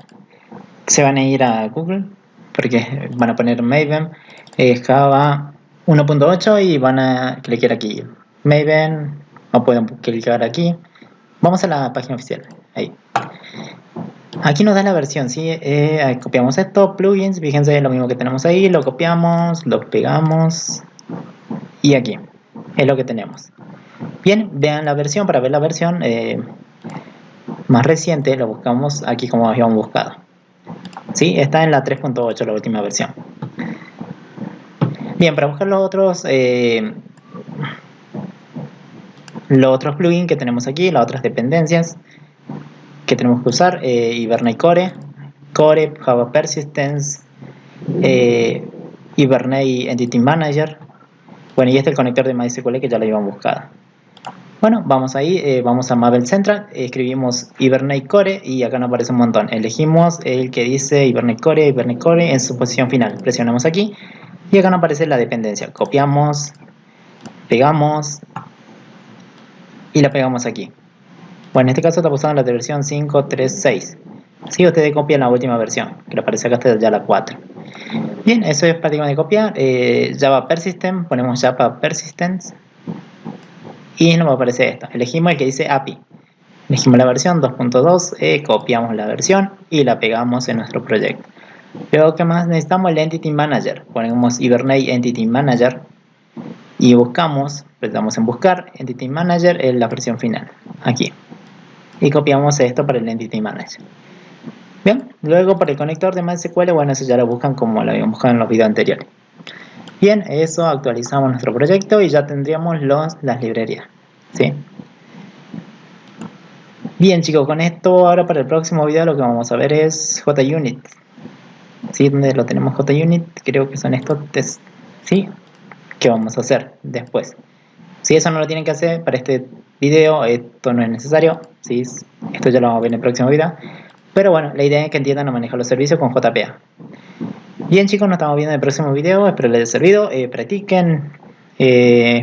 se van a ir a Google, porque van a poner Maven Java 1.8 y van a clicar aquí. Maven, o pueden clicar aquí. Vamos a la página oficial. Ahí. Aquí nos da la versión, ¿sí? Copiamos esto, plugins, fíjense lo mismo que tenemos ahí, lo copiamos, lo pegamos y aquí es lo que tenemos. Bien, vean la versión, para ver la versión más reciente, lo buscamos aquí como habíamos buscado. ¿Sí? Está en la 3.8, la última versión. Bien, para buscar los otros plugins que tenemos aquí, las otras dependencias, que tenemos que usar, Hibernate Core, Java Persistence, Hibernate Entity Manager. Bueno, y este es el conector de MySQL que ya lo habíamos buscado. Bueno, vamos ahí, vamos a Maven Central, escribimos Hibernate Core y acá nos aparece un montón. Elegimos el que dice Hibernate Core en su posición final. Presionamos aquí y acá nos aparece la dependencia. Copiamos, pegamos y la pegamos aquí. Bueno, en este caso está usando la versión 5.3.6. Si ustedes copian la última versión, que le aparece acá está ya la 4. Bien, eso es prácticamente copiar. Java Persistent, ponemos Java Persistence y nos va a aparecer esto. Elegimos el que dice API. Elegimos la versión 2.2, copiamos la versión y la pegamos en nuestro proyecto. Luego, ¿qué más? Necesitamos el Entity Manager. Ponemos Hibernate Entity Manager y buscamos, pues damos en buscar, Entity Manager en la versión final, aquí. Y copiamos esto para el Entity Manager. Bien, luego para el conector de MySQL, bueno, eso ya lo buscan como lo habíamos buscado en los videos anteriores. Bien, eso actualizamos nuestro proyecto y ya tendríamos las librerías, ¿sí? Bien, chicos, con esto ahora para el próximo video lo que vamos a ver es JUnit. ¿Sí? Donde lo tenemos JUnit, creo que son estos test, ¿sí? ¿Qué vamos a hacer después? Si eso no lo tienen que hacer para este video, esto no es necesario, ¿sí? Esto ya lo vamos a ver en el próximo video. Pero bueno, la idea es que entiendan a manejar los servicios con JPA. Bien, chicos, nos estamos viendo en el próximo video. Espero les haya servido. Practiquen.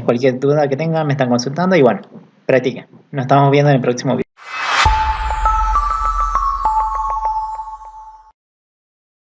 Cualquier duda que tengan me están consultando. Y bueno, practiquen. Nos estamos viendo en el próximo video.